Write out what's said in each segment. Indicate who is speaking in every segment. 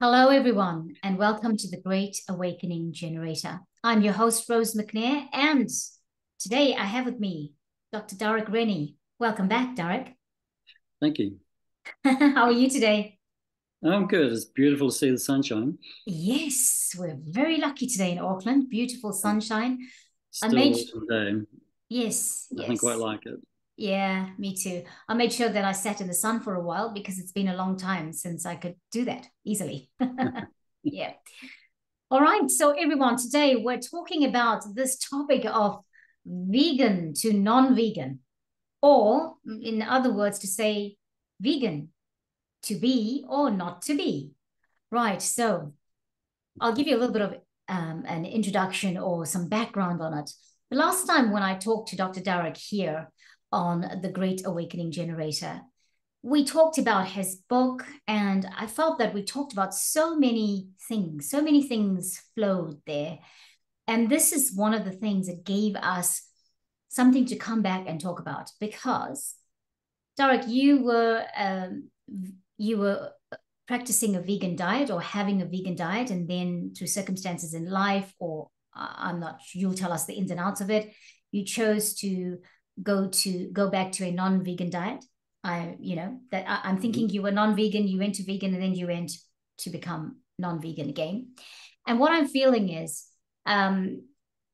Speaker 1: Hello, everyone, and welcome to the Great Awakening Generator. I'm your host, Rose McNair, and today I have with me Dr. Darag Rennie. Welcome back, Darag.
Speaker 2: Thank you.
Speaker 1: How are you today?
Speaker 2: I'm good. It's beautiful to see the sunshine.
Speaker 1: Yes, we're very lucky today in Auckland. Beautiful sunshine. I
Speaker 2: Still
Speaker 1: made,
Speaker 2: autumn day.
Speaker 1: yes,
Speaker 2: Nothing quite
Speaker 1: yes.
Speaker 2: like it.
Speaker 1: Yeah, me too. I made sure that I sat in the sun for a while because it's been a long time since I could do that easily. Yeah. All right, so everyone, today we're talking about this topic of vegan to non-vegan, or in other words, to say vegan to be or not to be. Right, so I'll give you a little bit of an introduction or some background on it. The last time when I talked to Dr. Darag here on the Great Awakening Generator, we talked about his book, and I felt that we talked about so many things flowed there. And this is one of the things that gave us something to come back and talk about because, Derek, you were practicing a vegan diet or having a vegan diet, and then through circumstances in life, or I'm not, you'll tell us the ins and outs of it, you chose to go back to a non-vegan diet. I'm thinking
Speaker 2: Mhm.
Speaker 1: you were non-vegan, you went to vegan, and then you went to become non-vegan again. And what I'm feeling is, um,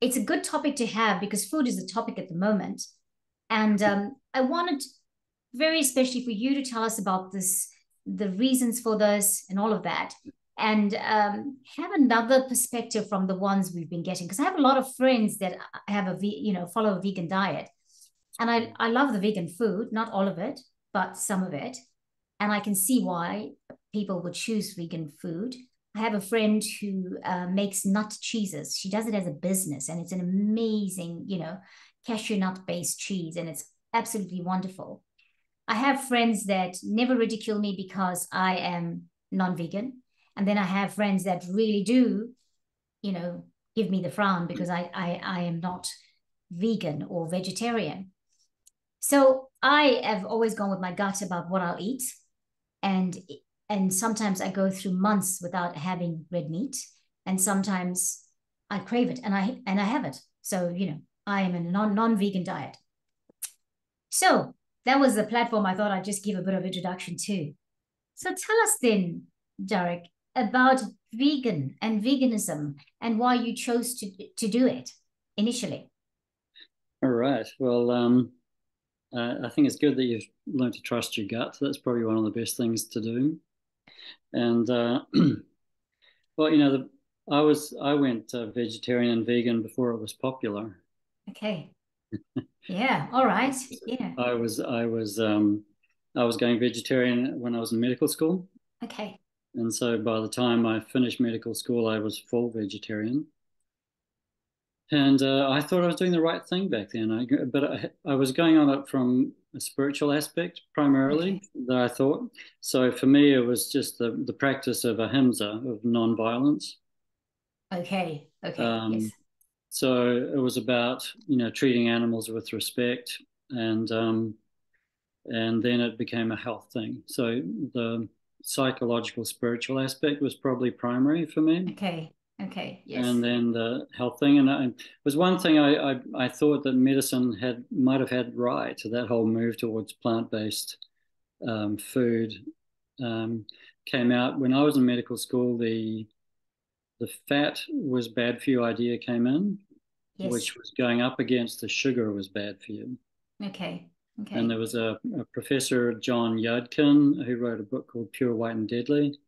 Speaker 1: it's a good topic to have because food is a topic at the moment, and I wanted very especially for you to tell us about this, the reasons for this, and all of that, and have another perspective from the ones we've been getting. Because I have a lot of friends that have follow a vegan diet, and I love the vegan food, not all of it, but some of it, and I can see why people would choose vegan food. I have a friend who makes nut cheeses. She does it as a business, and it's an amazing, cashew nut based cheese, and it's absolutely wonderful. I have friends that never ridicule me because I am non-vegan, and then I have friends that really do, you know, give me the frown because I am not vegan or vegetarian. So I have always gone with my gut about what I'll eat, and and sometimes I go through months without having red meat, and sometimes I crave it, and I have it. So I am in a non-vegan diet. So that was the platform I thought I'd just give a bit of introduction to. So tell us then, Derek, about vegan and veganism and why you chose to do it initially.
Speaker 2: All right. Well, I think it's good that you've learned to trust your gut. That's probably one of the best things to do. And well, I went vegetarian and vegan before it was popular.
Speaker 1: Okay. Yeah. All right. Yeah.
Speaker 2: I was I was I was going vegetarian when I was in medical school,
Speaker 1: Okay.
Speaker 2: and so by the time I finished medical school, I was full vegetarian. And I thought I was doing the right thing back then. But I was going on it from a spiritual aspect primarily,
Speaker 1: Okay.
Speaker 2: that I thought. So for me, it was just the practice of ahimsa, of non-violence.
Speaker 1: Okay. Okay. Yes.
Speaker 2: Um, so it was about, treating animals with respect, and and then it became a health thing. So the psychological, spiritual aspect was probably primary for me,
Speaker 1: Okay. Okay. Yes.
Speaker 2: and then the health thing. And it was one thing I thought that medicine might have had right, that whole move towards plant-based food um, came out when I was in medical school. The fat was bad for you idea came in,
Speaker 1: Yes.
Speaker 2: which was going up against the sugar was bad for you.
Speaker 1: Okay.
Speaker 2: And
Speaker 1: Okay.
Speaker 2: there was a professor, John Yudkin, who wrote a book called Pure, White, and Deadly.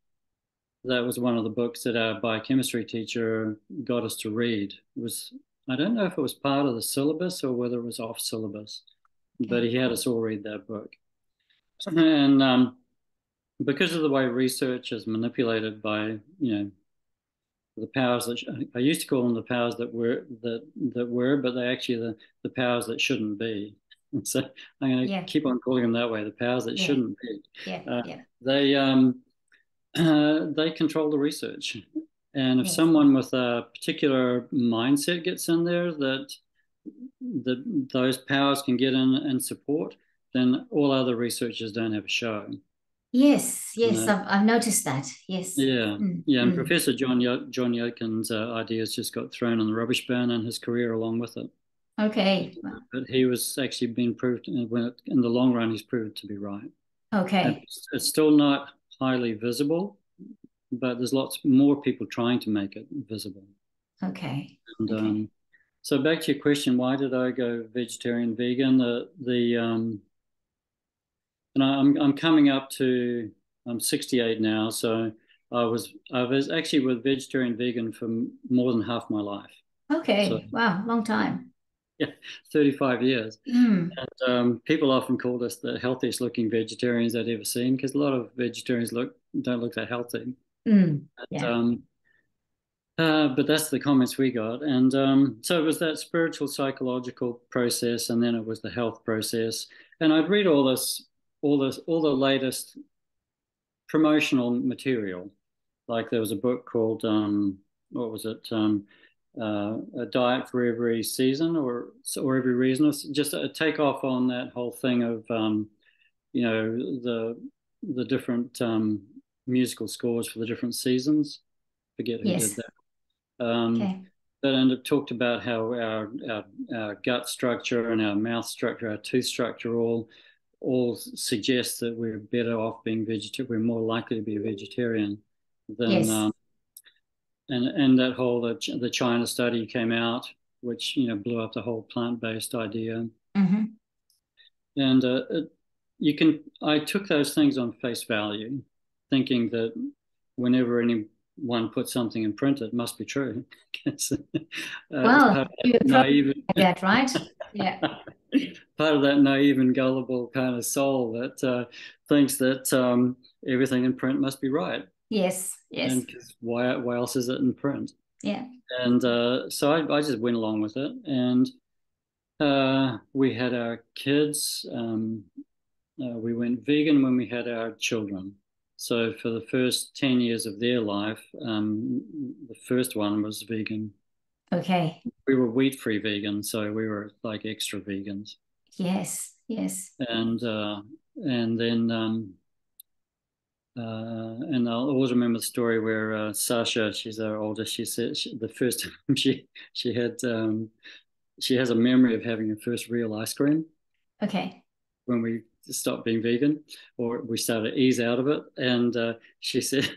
Speaker 2: That was one of the books that our biochemistry teacher got us to read. It was, I don't know if it was part of the syllabus or whether it was off syllabus, but
Speaker 1: Okay.
Speaker 2: he had us all read that book. And because of the way research is manipulated by, the powers that I used to call them the powers that were, but they actually the powers that shouldn't be. So I'm going to
Speaker 1: Yeah.
Speaker 2: keep on calling them that way, the powers that
Speaker 1: Yeah.
Speaker 2: shouldn't be.
Speaker 1: Yeah.
Speaker 2: Uh,
Speaker 1: Yeah.
Speaker 2: they they control the research. And if
Speaker 1: Yes.
Speaker 2: someone with a particular mindset gets in there that those powers can get in and support, then all other researchers don't have a show.
Speaker 1: Yes,
Speaker 2: You
Speaker 1: yes,
Speaker 2: know,
Speaker 1: I've noticed that. Yes.
Speaker 2: yeah,
Speaker 1: Mm,
Speaker 2: yeah. And
Speaker 1: mm.
Speaker 2: Professor John Yokin's ideas just got thrown in the rubbish bin, and his career along with it.
Speaker 1: Okay.
Speaker 2: But he was actually being proved in the long run, he's proved to be right. And
Speaker 1: Okay.
Speaker 2: it's still not highly visible, but there's lots more people trying to make it visible.
Speaker 1: Okay.
Speaker 2: And
Speaker 1: Okay.
Speaker 2: so back to your question, why did I go vegetarian vegan? And I'm coming up to I'm 68 now, so I was actually with vegetarian vegan for more than half my life. So
Speaker 1: Okay. Wow. Long time.
Speaker 2: yeah, 35 years.
Speaker 1: Mm,
Speaker 2: And people often called us the healthiest looking vegetarians I'd ever seen because a lot of vegetarians don't look that healthy.
Speaker 1: mm.
Speaker 2: But,
Speaker 1: Yeah.
Speaker 2: but that's the comments we got, and so it was that spiritual, psychological process, and then it was the health process. And I'd read all the latest promotional material. Like there was a book called what was it? A diet for every season or every reason. It's just a takeoff on that whole thing of you know the different musical scores for the different seasons. Forget who did
Speaker 1: Yes.
Speaker 2: that.
Speaker 1: Okay.
Speaker 2: And it talked about how our gut structure and our mouth structure, our tooth structure, all suggest that we're better off being vegetarian. We're more likely to be a vegetarian than
Speaker 1: Yes.
Speaker 2: and that whole the China study came out, which blew up the whole plant-based idea.
Speaker 1: Mm-hmm.
Speaker 2: And you can I took those things on face value, thinking that whenever anyone puts something in print, it must be true. It was
Speaker 1: Well,
Speaker 2: part of
Speaker 1: you
Speaker 2: that
Speaker 1: approach
Speaker 2: naive,
Speaker 1: it like that, right? Yeah.
Speaker 2: part of that naive and gullible kind of soul that thinks that everything in print must be right.
Speaker 1: Yes. Yes.
Speaker 2: And because why else is it in print?
Speaker 1: Yeah.
Speaker 2: And so I just went along with it, and we had our kids. We went vegan when we had our children. So for the first 10 years of their life, the first one was vegan.
Speaker 1: Okay.
Speaker 2: We were wheat-free vegan, so we were like extra vegans.
Speaker 1: Yes. Yes.
Speaker 2: And then and I'll always remember the story where Sasha, she's our oldest, she said the first time she had she has a memory of having her first real ice cream
Speaker 1: Okay.
Speaker 2: when we stopped being vegan or we started to ease out of it. And she said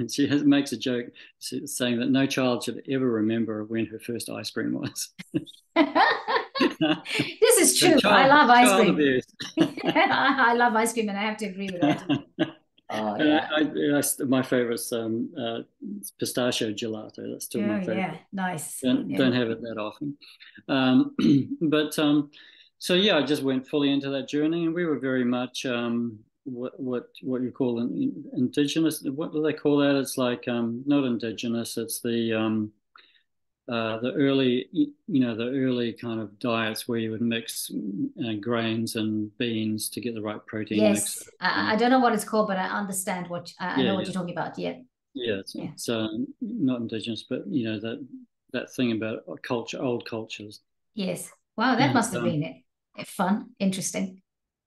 Speaker 2: makes a joke saying that no child should ever remember when her first ice cream was.
Speaker 1: This is
Speaker 2: So
Speaker 1: true. I love ice
Speaker 2: child
Speaker 1: cream.
Speaker 2: abuse.
Speaker 1: I love ice cream, and I have to agree with that. Oh
Speaker 2: And
Speaker 1: yeah.
Speaker 2: my favorite's pistachio gelato. That's still
Speaker 1: Oh
Speaker 2: my
Speaker 1: yeah.
Speaker 2: favorite.
Speaker 1: Nice.
Speaker 2: Don't
Speaker 1: Yeah.
Speaker 2: have it that often. Um, but so yeah, I just went fully into that journey, and we were very much what you call indigenous. What do they call that? It's like not indigenous. It's the early the early kind of diets where you would mix grains and beans to get the right protein mix.
Speaker 1: Yes. I don't know what it's called, but I understand I
Speaker 2: Yeah,
Speaker 1: know what
Speaker 2: yeah,
Speaker 1: you're talking about. Yeah.
Speaker 2: yeah.
Speaker 1: Yeah.
Speaker 2: It's not indigenous, but that thing about old cultures.
Speaker 1: Yes. Wow, that
Speaker 2: And
Speaker 1: must have been it. Fun, interesting.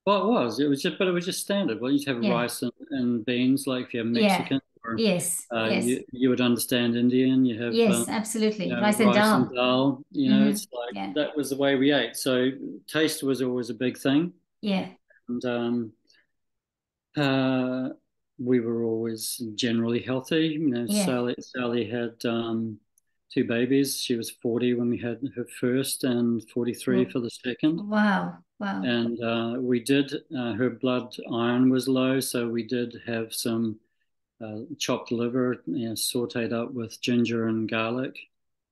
Speaker 2: well, but it was just standard. Well, you'd have
Speaker 1: Yeah.
Speaker 2: rice and beans, like if you're
Speaker 1: Yeah.
Speaker 2: Mexican, or
Speaker 1: Yes. Yes.
Speaker 2: you would understand Indian. You have
Speaker 1: Yes, absolutely. Rice and
Speaker 2: rice and
Speaker 1: dal.
Speaker 2: dal.
Speaker 1: Mm-hmm.
Speaker 2: It's like
Speaker 1: Yeah.
Speaker 2: that was the way we ate. So taste was always a big thing,
Speaker 1: Yeah.
Speaker 2: and uh, we were always generally healthy.
Speaker 1: Yeah.
Speaker 2: Sally had two babies. She was 40 when we had her first, and 43
Speaker 1: Well,
Speaker 2: for the second.
Speaker 1: wow. Wow.
Speaker 2: And we did, her blood iron was low, so we did have some chopped liver, sauteed up with ginger and garlic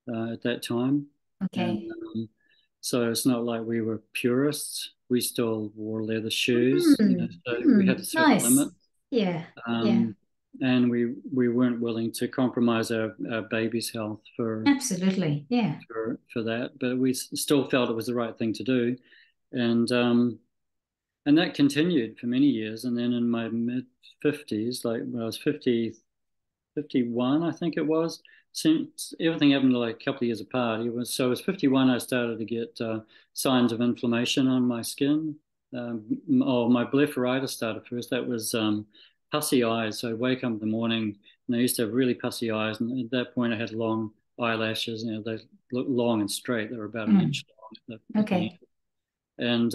Speaker 2: at that time. And
Speaker 1: Okay.
Speaker 2: so it's not like we were purists. We still wore leather shoes,
Speaker 1: Mm,
Speaker 2: so we had
Speaker 1: mm,
Speaker 2: a certain
Speaker 1: nice.
Speaker 2: limit.
Speaker 1: Yeah. Yeah.
Speaker 2: Um, and we weren't willing to compromise our baby's health
Speaker 1: Absolutely. Yeah.
Speaker 2: for that, but we still felt it was the right thing to do. And that continued for many years. And then in my mid 50s, like when I was 51, I think it was, since everything happened like a couple of years apart. So it was 51, I started to get signs of inflammation on my skin. My blepharitis started first. That was pussy eyes. So I'd wake up in the morning and I used to have really pussy eyes. And at that point, I had long eyelashes. They looked long and straight. They were about an inch long at the end.
Speaker 1: Okay.
Speaker 2: And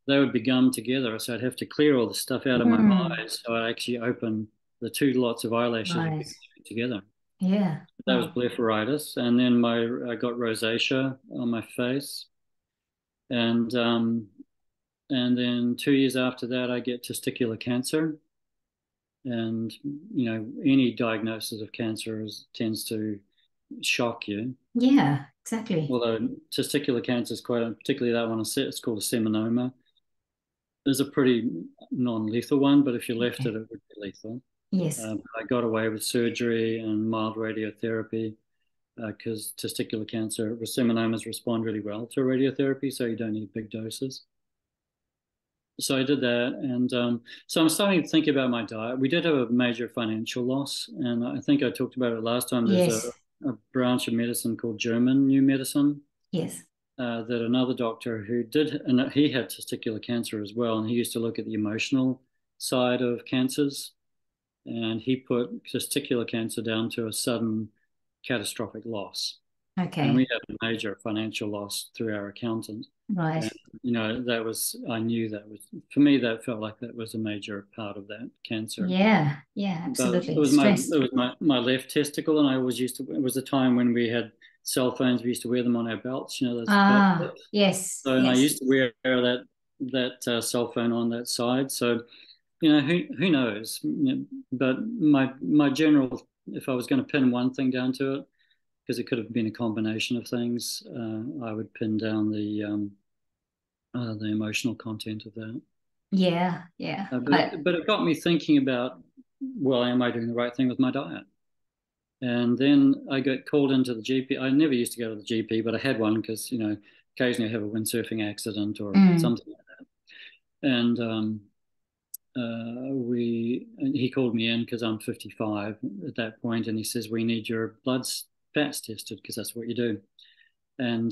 Speaker 2: they would be gummed together. So I'd have to clear all the stuff out of my eyes. So I'd actually open the two lots of eyelashes would be together.
Speaker 1: Yeah.
Speaker 2: That was blepharitis. And then I got rosacea on my face. And then 2 years after that, I get testicular cancer. And, any diagnosis of cancer tends to shock you.
Speaker 1: Yeah, exactly.
Speaker 2: Although testicular cancer is particularly that one, it's called a seminoma. There's a pretty non-lethal one, but if you left it would be lethal.
Speaker 1: Yes.
Speaker 2: I got away with surgery and mild radiotherapy because testicular cancer, seminomas respond really well to radiotherapy, so you don't need big doses. So I did that, and so I'm starting to think about my diet. We did have a major financial loss, and I think I talked about it last time. There's a branch of medicine called German New Medicine.
Speaker 1: Yes.
Speaker 2: That another doctor who did, and he had testicular cancer as well, and he used to look at the emotional side of cancers, and he put testicular cancer down to a sudden catastrophic loss.
Speaker 1: Okay.
Speaker 2: And we had a major financial loss through our accountant.
Speaker 1: Right.
Speaker 2: And, I knew that was, for me, that felt like that was a major part of that cancer.
Speaker 1: Yeah, absolutely.
Speaker 2: It was my left testicle, and I always it was a time when we had cell phones, we used to wear them on our belts, those belt clips.
Speaker 1: Yes.
Speaker 2: So, and I used to wear that cell phone on that side. So, who knows? But my general, if I was going to pin one thing down to it, because it could have been a combination of things, I would pin down the emotional content of that.
Speaker 1: Yeah.
Speaker 2: But it got me thinking about, well, am I doing the right thing with my diet? And then I got called into the GP. I never used to go to the GP, but I had one because, occasionally I have a windsurfing accident or something like that. And he called me in because I'm 55 at that point, and he says, we need your blood fats tested because that's what you do. And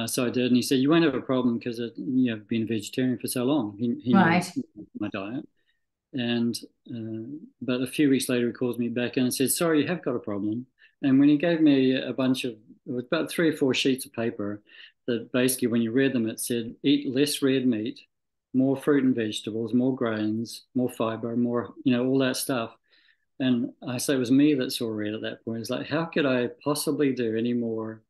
Speaker 2: so I did, and he said, you won't have a problem because you've been a vegetarian for so long. He knew my diet. And but a few weeks later, he calls me back in and said, sorry, you have got a problem. And when he gave me it was about 3 or 4 sheets of paper that basically when you read them, it said, eat less red meat, more fruit and vegetables, more grains, more fiber, more, all that stuff. And I say it was me that saw red at that point. It's like, how could I possibly do any more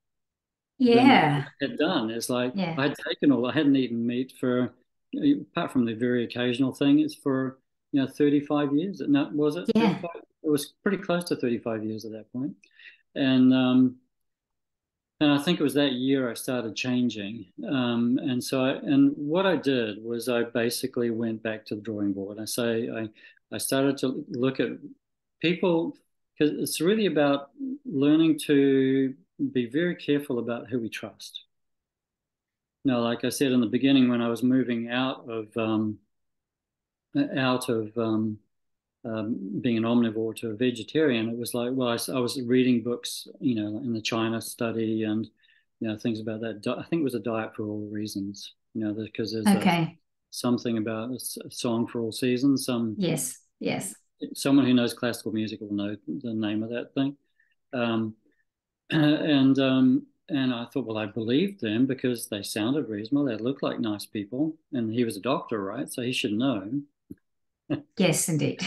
Speaker 2: than I had done? It's like I had taken I hadn't eaten meat for, apart from the very occasional thing, it's for 35 years. No, was it?
Speaker 1: Yeah.
Speaker 2: 35? It was pretty close to 35 years at that point. And I think it was that year I started changing. And what I did was I basically went back to the drawing board. I started to look at people, because it's really about learning to be very careful about who we trust. Like I said in the beginning, when I was moving out of being an omnivore to a vegetarian, it was like, well, I was reading books, in the China study and, things about that. I think it was a diet for all reasons, because there's something about a song for all seasons.
Speaker 1: Yes.
Speaker 2: Someone who knows classical music will know the name of that thing. And I thought, well, I believed them because they sounded reasonable. They looked like nice people. And he was a doctor, right? So he should know.
Speaker 1: Yes, indeed.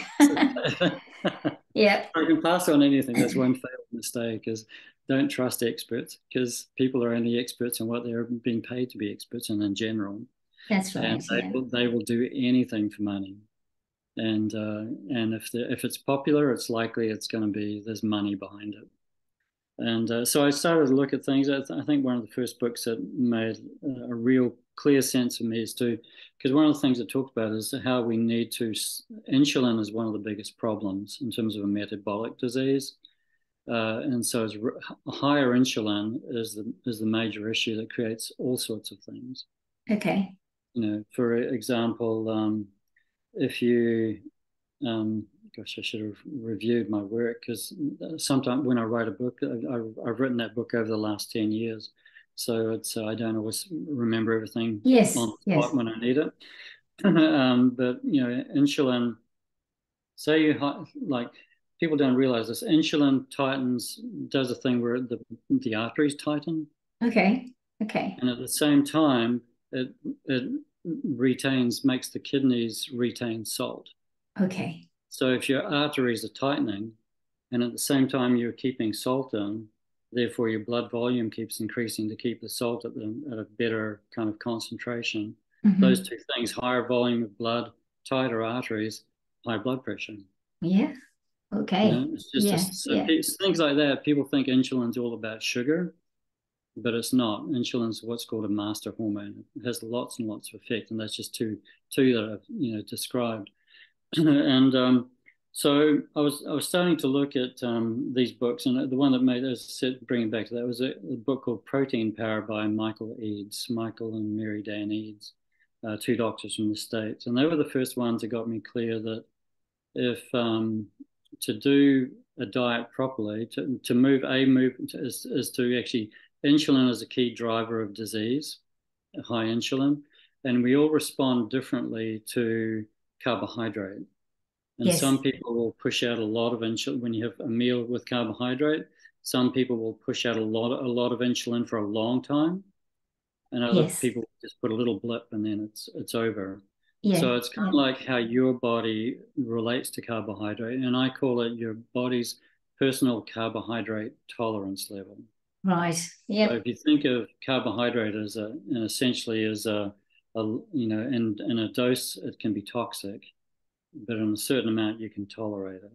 Speaker 1: Yeah.
Speaker 2: I can pass on anything. That's one fatal mistake, is don't trust experts, because people are only experts in what they're being paid to be experts in general.
Speaker 1: That's right.
Speaker 2: And they will do anything for money. And if it's popular, it's likely there's money behind it. And so I started to look at things. I think one of the first books that made a real clear sense for me because one of the things it talked about is how we need to, insulin is one of the biggest problems in terms of a metabolic disease. And so higher insulin is the major issue that creates all sorts of things.
Speaker 1: Okay.
Speaker 2: For example, if you, gosh, I should have reviewed my work, because sometimes when I write a book, I've written that book over the last 10 years. So I don't always remember everything on the spot when I need it. But, insulin say like people don't realize this. Insulin does a thing where the arteries tighten,
Speaker 1: Okay. Okay.
Speaker 2: and at the same time, it makes the kidneys retain salt.
Speaker 1: Okay.
Speaker 2: So if your arteries are tightening, and at the same time you're keeping salt in, therefore your blood volume keeps increasing to keep the salt at a better kind of concentration. Those two things, higher volume of blood, tighter arteries, high blood pressure.
Speaker 1: Yeah. Okay.
Speaker 2: It's
Speaker 1: Yeah.
Speaker 2: just so
Speaker 1: Yeah.
Speaker 2: things like that. People think insulin's all about sugar, but it's not. Insulin's what's called a master hormone. It has lots and lots of effect, and that's just two that I've described. And so I was starting to look at these books, and the one that made, as I said, bringing back to that, was a book called Protein Power by Michael and Mary Dan Eads, two doctors from the States, and they were the first ones that got me clear that if to do a diet properly, to move is to actually, insulin is a key driver of disease, high insulin, and we all respond differently to carbohydrate. And
Speaker 1: Yes.
Speaker 2: some people will push out a lot of insulin when you have a meal with carbohydrate. Some people will push out a lot of insulin for a long time, and other
Speaker 1: Yes.
Speaker 2: people just put a little blip and then it's over.
Speaker 1: Yeah.
Speaker 2: So it's kind of like how your body relates to carbohydrate, and I call it your body's personal carbohydrate tolerance level.
Speaker 1: Right. Yeah.
Speaker 2: So if you think of carbohydrate as essentially as in a dose, it can be toxic, but in a certain amount you can tolerate it.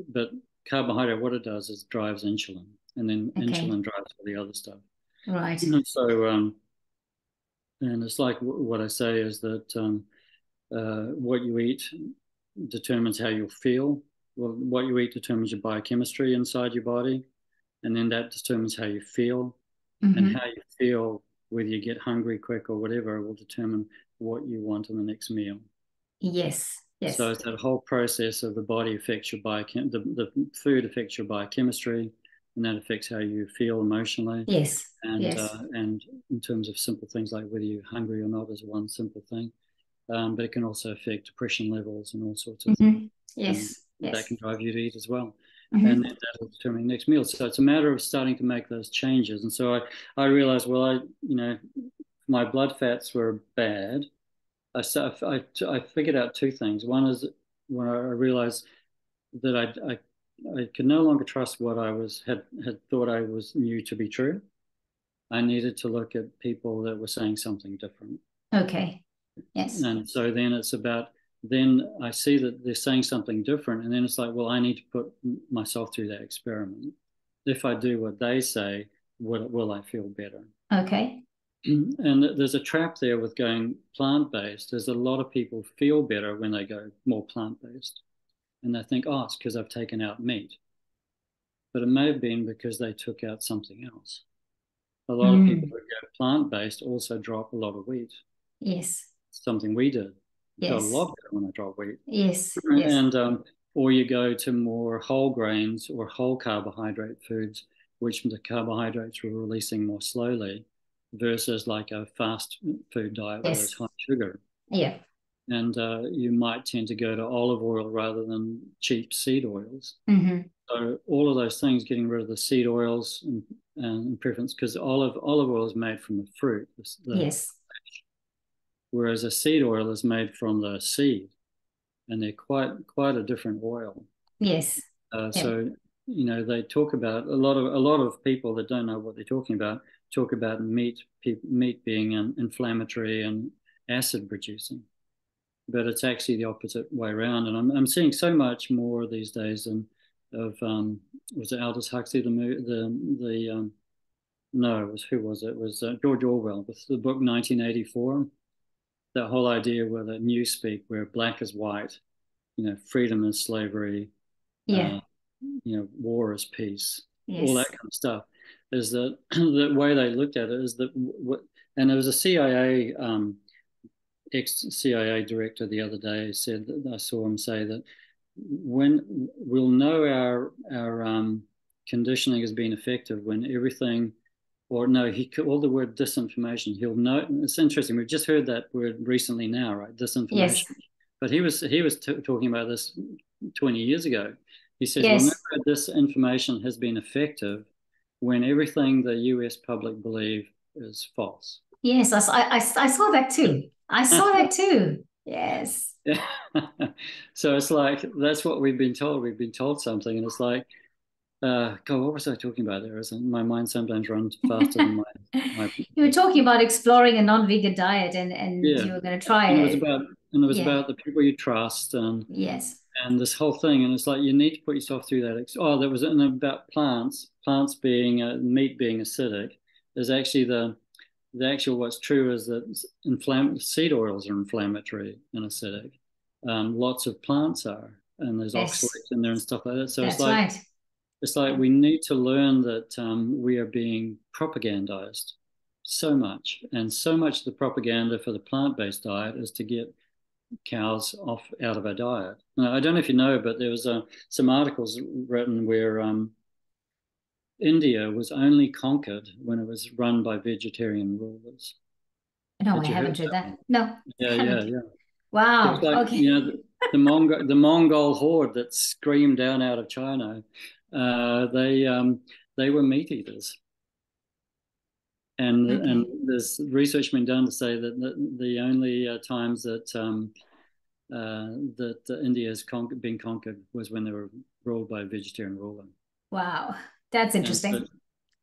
Speaker 2: But carbohydrate, what it does is drives insulin, and then insulin drives all the other stuff.
Speaker 1: Right.
Speaker 2: And so, and it's like what I say is that what you eat determines how you'll feel. Well, what you eat determines your biochemistry inside your body, and then that determines how you feel, and how you feel, whether you get hungry quick or whatever, will determine what you want in the next meal.
Speaker 1: Yes. Yes.
Speaker 2: So it's that whole process of the body affects your the food affects your biochemistry, and that affects how you feel emotionally.
Speaker 1: Yes.
Speaker 2: And
Speaker 1: Yes.
Speaker 2: and in terms of simple things like whether you're hungry or not is one simple thing, but it can also affect depression levels and all sorts of things.
Speaker 1: Yes.
Speaker 2: And that can drive you to eat as well.
Speaker 1: Mm-hmm.
Speaker 2: And then that'll determine the next meal. So it's a matter of starting to make those changes. And so I realized, well, my blood fats were bad. I figured out two things. One is when I realized that I could no longer trust what I had thought I knew to be true. I needed to look at people that were saying something different.
Speaker 1: Okay. Yes.
Speaker 2: And so then I see that they're saying something different, and then it's like, well, I need to put myself through that experiment. If I do what they say, will I feel better?
Speaker 1: Okay.
Speaker 2: And there's a trap there with going plant-based. There's a lot of people feel better when they go more plant-based, and they think, oh, it's because I've taken out meat. But it may have been because they took out something else. A lot of people who go plant-based also drop a lot of weight.
Speaker 1: Yes.
Speaker 2: Something we did.
Speaker 1: Yes.
Speaker 2: Got a lot better when I dropped weight.
Speaker 1: Yes. Yes.
Speaker 2: And or you go to more whole grains or whole carbohydrate foods, which the carbohydrates were releasing more slowly, versus like a fast food diet where it's high sugar.
Speaker 1: Yeah.
Speaker 2: And you might tend to go to olive oil rather than cheap seed oils. So all of those things, getting rid of the seed oils and preference, because olive oil is made from the fruit.
Speaker 1: Yes.
Speaker 2: Whereas a seed oil is made from the seed, and they're quite a different oil.
Speaker 1: Yes.
Speaker 2: So they talk about a lot of people that don't know what they're talking about talk about meat being inflammatory and acid producing, but it's actually the opposite way around. And I'm seeing so much more these days of was it Aldous Huxley no, it was who was it? It was George Orwell with the book 1984. That whole idea with a newspeak where black is white, freedom is slavery, war is peace, all that kind of stuff. Is that the way they looked at it is that, and there was a CIA ex-CIA director the other day said that I saw him say that when we'll know our conditioning has been effective when everything. Or no, he called the word disinformation. He'll know. It's interesting. We've just heard that word recently now, right? Disinformation.
Speaker 1: Yes.
Speaker 2: but he was talking about this 20 years ago. He says, "Well,
Speaker 1: Yes.
Speaker 2: remember, this information has been effective when everything the US public believe is false."
Speaker 1: Yes. I saw that too. I saw that too. Yes.
Speaker 2: Yeah. So it's like that's what we've been told. We've been told something, and it's like, God, what was I talking about there? My mind sometimes runs faster than my
Speaker 1: You were talking about exploring a non-vegan diet, and
Speaker 2: yeah.
Speaker 1: you were going to try
Speaker 2: And
Speaker 1: it.
Speaker 2: it was
Speaker 1: Yeah.
Speaker 2: about the people you trust
Speaker 1: Yes.
Speaker 2: and this whole thing. And it's like you need to put yourself through that. Oh, that was and about plants being meat being acidic. There's actually the actual what's true is that seed oils are inflammatory and acidic. Lots of plants are, and there's
Speaker 1: Yes.
Speaker 2: oxalates in there and stuff like that. So
Speaker 1: That's right.
Speaker 2: it's like
Speaker 1: Yeah.
Speaker 2: we need to learn that we are being propagandized so much, and so much of the propaganda for the plant-based diet is to get cows out of our diet. Now, I don't know if you know, but there was some articles written where India was only conquered when it was run by vegetarian rulers.
Speaker 1: No, I
Speaker 2: Had you heard
Speaker 1: haven't read
Speaker 2: that
Speaker 1: that.
Speaker 2: one?
Speaker 1: No,
Speaker 2: Yeah, yeah,
Speaker 1: haven't.
Speaker 2: yeah. It was
Speaker 1: Wow.
Speaker 2: like,
Speaker 1: Okay.
Speaker 2: the Mongol horde that screamed down out of China. Uh, they um, they were meat eaters, and
Speaker 1: Okay.
Speaker 2: there's research been done to say that the only times that India has been conquered was when they were ruled by a vegetarian ruler.
Speaker 1: Wow. That's
Speaker 2: And so
Speaker 1: interesting.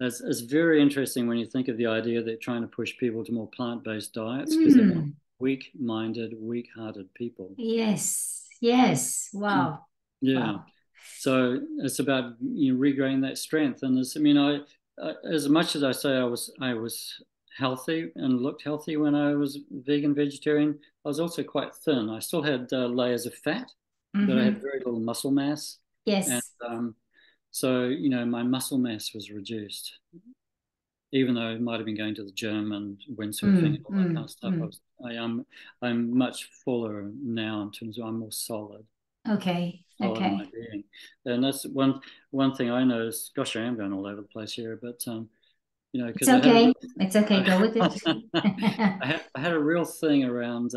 Speaker 2: it's very interesting when you think of the idea that they're trying to push people to more plant-based diets because they want
Speaker 1: Hmm.
Speaker 2: weak-minded, weak-hearted people.
Speaker 1: Yes. Yes. Wow.
Speaker 2: Yeah.
Speaker 1: Wow.
Speaker 2: So it's about regaining that strength. And as much as I say I was healthy and looked healthy when I was vegan vegetarian, I was also quite thin. I still had layers of fat, but I had
Speaker 1: Mm-hmm.
Speaker 2: very little muscle mass, and
Speaker 1: Yes.
Speaker 2: so my muscle mass was reduced. Even though I might have been going to the gym and windsurfing and
Speaker 1: Mm,
Speaker 2: all that kind
Speaker 1: mm,
Speaker 2: of stuff,
Speaker 1: mm.
Speaker 2: I'm much fuller now in terms of I'm more solid
Speaker 1: Okay.
Speaker 2: in my
Speaker 1: Okay.
Speaker 2: being. And that's one thing I noticed. Gosh, I am going all over the place here, but
Speaker 1: It's
Speaker 2: because I had a
Speaker 1: okay. It's okay. Go with it.
Speaker 2: I had a real thing around.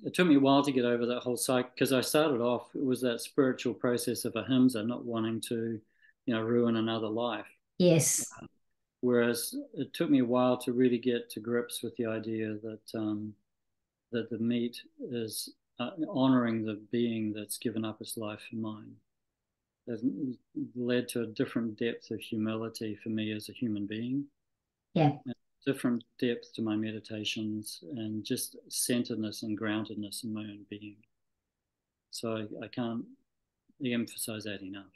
Speaker 2: It took me a while to get over that whole cycle because I started off it was that spiritual process of ahimsa, not wanting to, ruin another life.
Speaker 1: Yes.
Speaker 2: Whereas it took me a while to really get to grips with the idea that the meat is honoring the being that's given up its life for mine. That led to a different depth of humility for me as a human being,
Speaker 1: Yeah.
Speaker 2: a different depth to my meditations, and just centeredness and groundedness in my own being. So I can't emphasize that enough.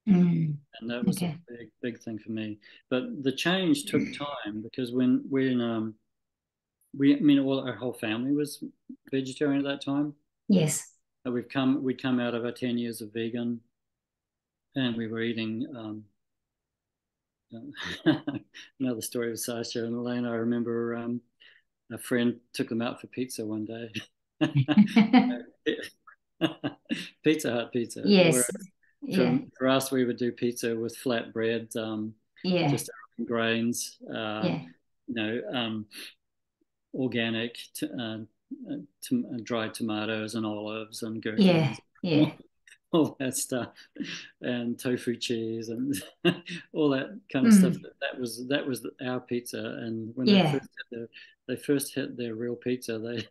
Speaker 1: Mm.
Speaker 2: And that was a
Speaker 1: Okay.
Speaker 2: big thing for me. But the change took time because when I mean, all our whole family was vegetarian at that time.
Speaker 1: Yes.
Speaker 2: We'd come out of our 10 years of vegan, and we were eating. Another story of Sasha and Elaine. I remember a friend took them out for pizza one day. Pizza Hut pizza, where
Speaker 1: Yes. Yeah.
Speaker 2: for us we would do pizza with flat bread,
Speaker 1: Yeah.
Speaker 2: just grains,
Speaker 1: Yeah.
Speaker 2: you know, organic, dried tomatoes and olives and
Speaker 1: Yeah.
Speaker 2: gherkins,
Speaker 1: Yeah.
Speaker 2: all that stuff, and tofu cheese and all that kind of stuff.
Speaker 1: Mm.
Speaker 2: That was our pizza. And when
Speaker 1: Yeah.
Speaker 2: they first hit their real pizza, they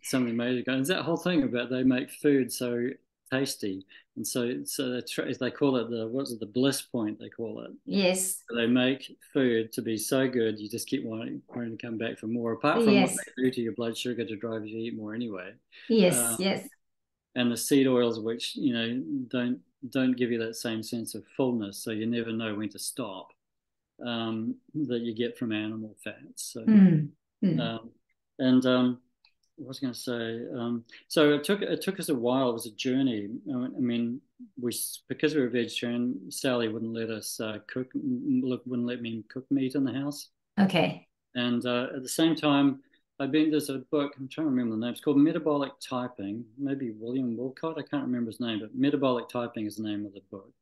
Speaker 2: somebody made it go. And that whole thing about they make food so tasty, and so they call it the bliss point they call it.
Speaker 1: Yes.
Speaker 2: They make food to be so good you just keep wanting to come back for more. Apart from what
Speaker 1: Yes.
Speaker 2: they do to your blood sugar to drive you to eat more anyway,
Speaker 1: Yes.
Speaker 2: uh,
Speaker 1: Yes.
Speaker 2: and the seed oils which don't give you that same sense of fullness, so you never know when to stop. That you get from animal fats. So
Speaker 1: Mm. Mm.
Speaker 2: um, and what was I going to say? So it took us a while. It was a journey. I mean, because we were vegetarian, Sally wouldn't let us cook. Wouldn't let me cook meat in the house.
Speaker 1: Okay.
Speaker 2: And at the same time, there's a book. I'm trying to remember the name. It's called Metabolic Typing. Maybe William Wilcott. I can't remember his name, but Metabolic Typing is the name of the book.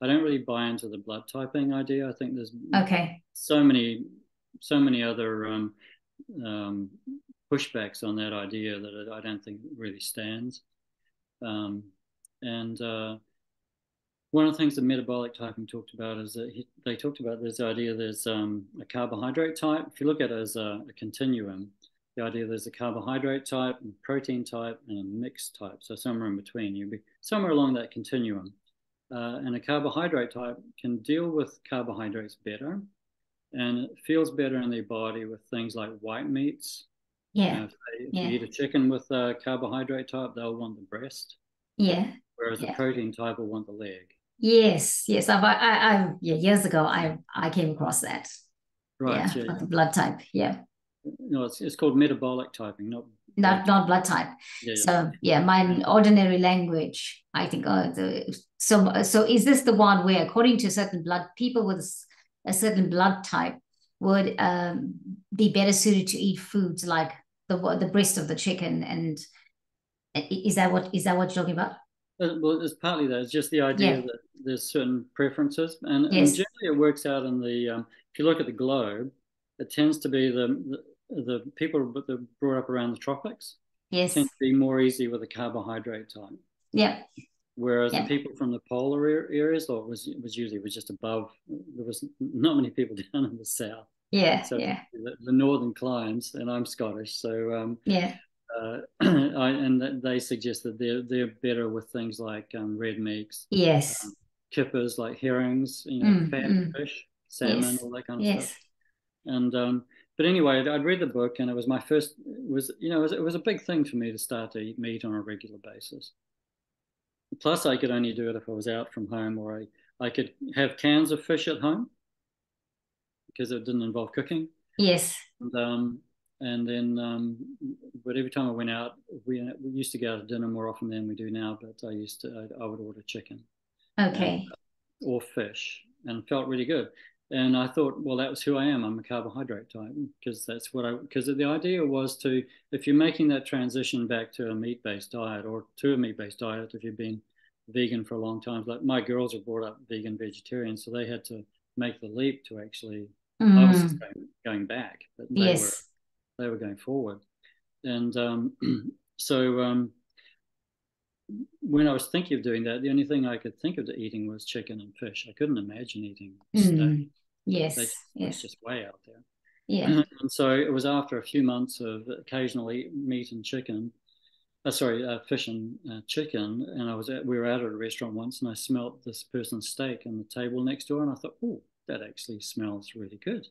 Speaker 2: I don't really buy into the blood typing idea. I think there's
Speaker 1: Okay.
Speaker 2: so many other um, pushbacks on that idea that I don't think really stands. And one of the things that metabolic typing talked about is that they talked about this idea there's a carbohydrate type. If you look at it as a continuum, the idea there's a carbohydrate type, a protein type, and a mixed type. So somewhere in between, you'd be somewhere along that continuum. And a carbohydrate type can deal with carbohydrates better, and it feels better in their body with things like white meats.
Speaker 1: Yeah.
Speaker 2: If you eat a chicken with a carbohydrate type, they'll want the breast,
Speaker 1: Yeah.
Speaker 2: whereas a
Speaker 1: Yeah.
Speaker 2: protein type will want the leg.
Speaker 1: Yes. Yes. Yeah, years ago, I came across that.
Speaker 2: Right.
Speaker 1: Yeah.
Speaker 2: Yeah.
Speaker 1: For the blood type. Yeah.
Speaker 2: No, it's called metabolic typing, not
Speaker 1: Not blood type.
Speaker 2: Yeah.
Speaker 1: So yeah, my ordinary language, I think. So is this the one where, according to certain blood people with a certain blood type, would be better suited to eat foods like the breast of the chicken? And is that what you're talking about?
Speaker 2: Well, it's partly that. It's just the idea
Speaker 1: Yeah.
Speaker 2: that there's certain preferences, and
Speaker 1: Yes.
Speaker 2: generally it works out in the. If you look at the globe, it tends to be the people that are brought up around the tropics tend
Speaker 1: Yes.
Speaker 2: to be more easy with a carbohydrate type,
Speaker 1: Yeah.
Speaker 2: whereas the
Speaker 1: Yeah.
Speaker 2: people from the polar areas, or it was usually just above. There was not many people down in the south,
Speaker 1: Yeah.
Speaker 2: so
Speaker 1: Yeah.
Speaker 2: the northern climes, and I'm Scottish, so
Speaker 1: Yeah.
Speaker 2: and they suggest that they're better with things like red meats,
Speaker 1: Yes.
Speaker 2: kippers like herrings,
Speaker 1: Mm,
Speaker 2: fat
Speaker 1: mm.
Speaker 2: fish, salmon,
Speaker 1: Yes.
Speaker 2: all that kind of stuff.
Speaker 1: Yes.
Speaker 2: And but anyway, I'd read the book, and it was my first. It was a big thing for me to start to eat meat on a regular basis. Plus, I could only do it if I was out from home, or I could have cans of fish at home because it didn't involve cooking.
Speaker 1: Yes.
Speaker 2: And then, but every time I went out, we used to go out to dinner more often than we do now. But I would order chicken and
Speaker 1: Okay.
Speaker 2: or fish, and felt really good. And I thought, well, that was who I am. I'm a carbohydrate type because because the idea was if you're making that transition back to a meat-based diet or to a meat-based diet, if you've been vegan for a long time, like my girls were brought up vegan vegetarian, so they had to make the leap to actually. I was just
Speaker 1: Mm.
Speaker 2: going back, but
Speaker 1: Yes.
Speaker 2: they were going forward. And so when I was thinking of doing that, the only thing I could think of eating was chicken and fish. I couldn't imagine eating steak.
Speaker 1: Mm. Yes.
Speaker 2: It's
Speaker 1: Yes.
Speaker 2: just way out there.
Speaker 1: Yeah.
Speaker 2: And so it was after a few months of occasionally meat and chicken, fish and chicken. And we were out at a restaurant once, and I smelt this person's steak on the table next door, and I thought, oh, that actually smells really good.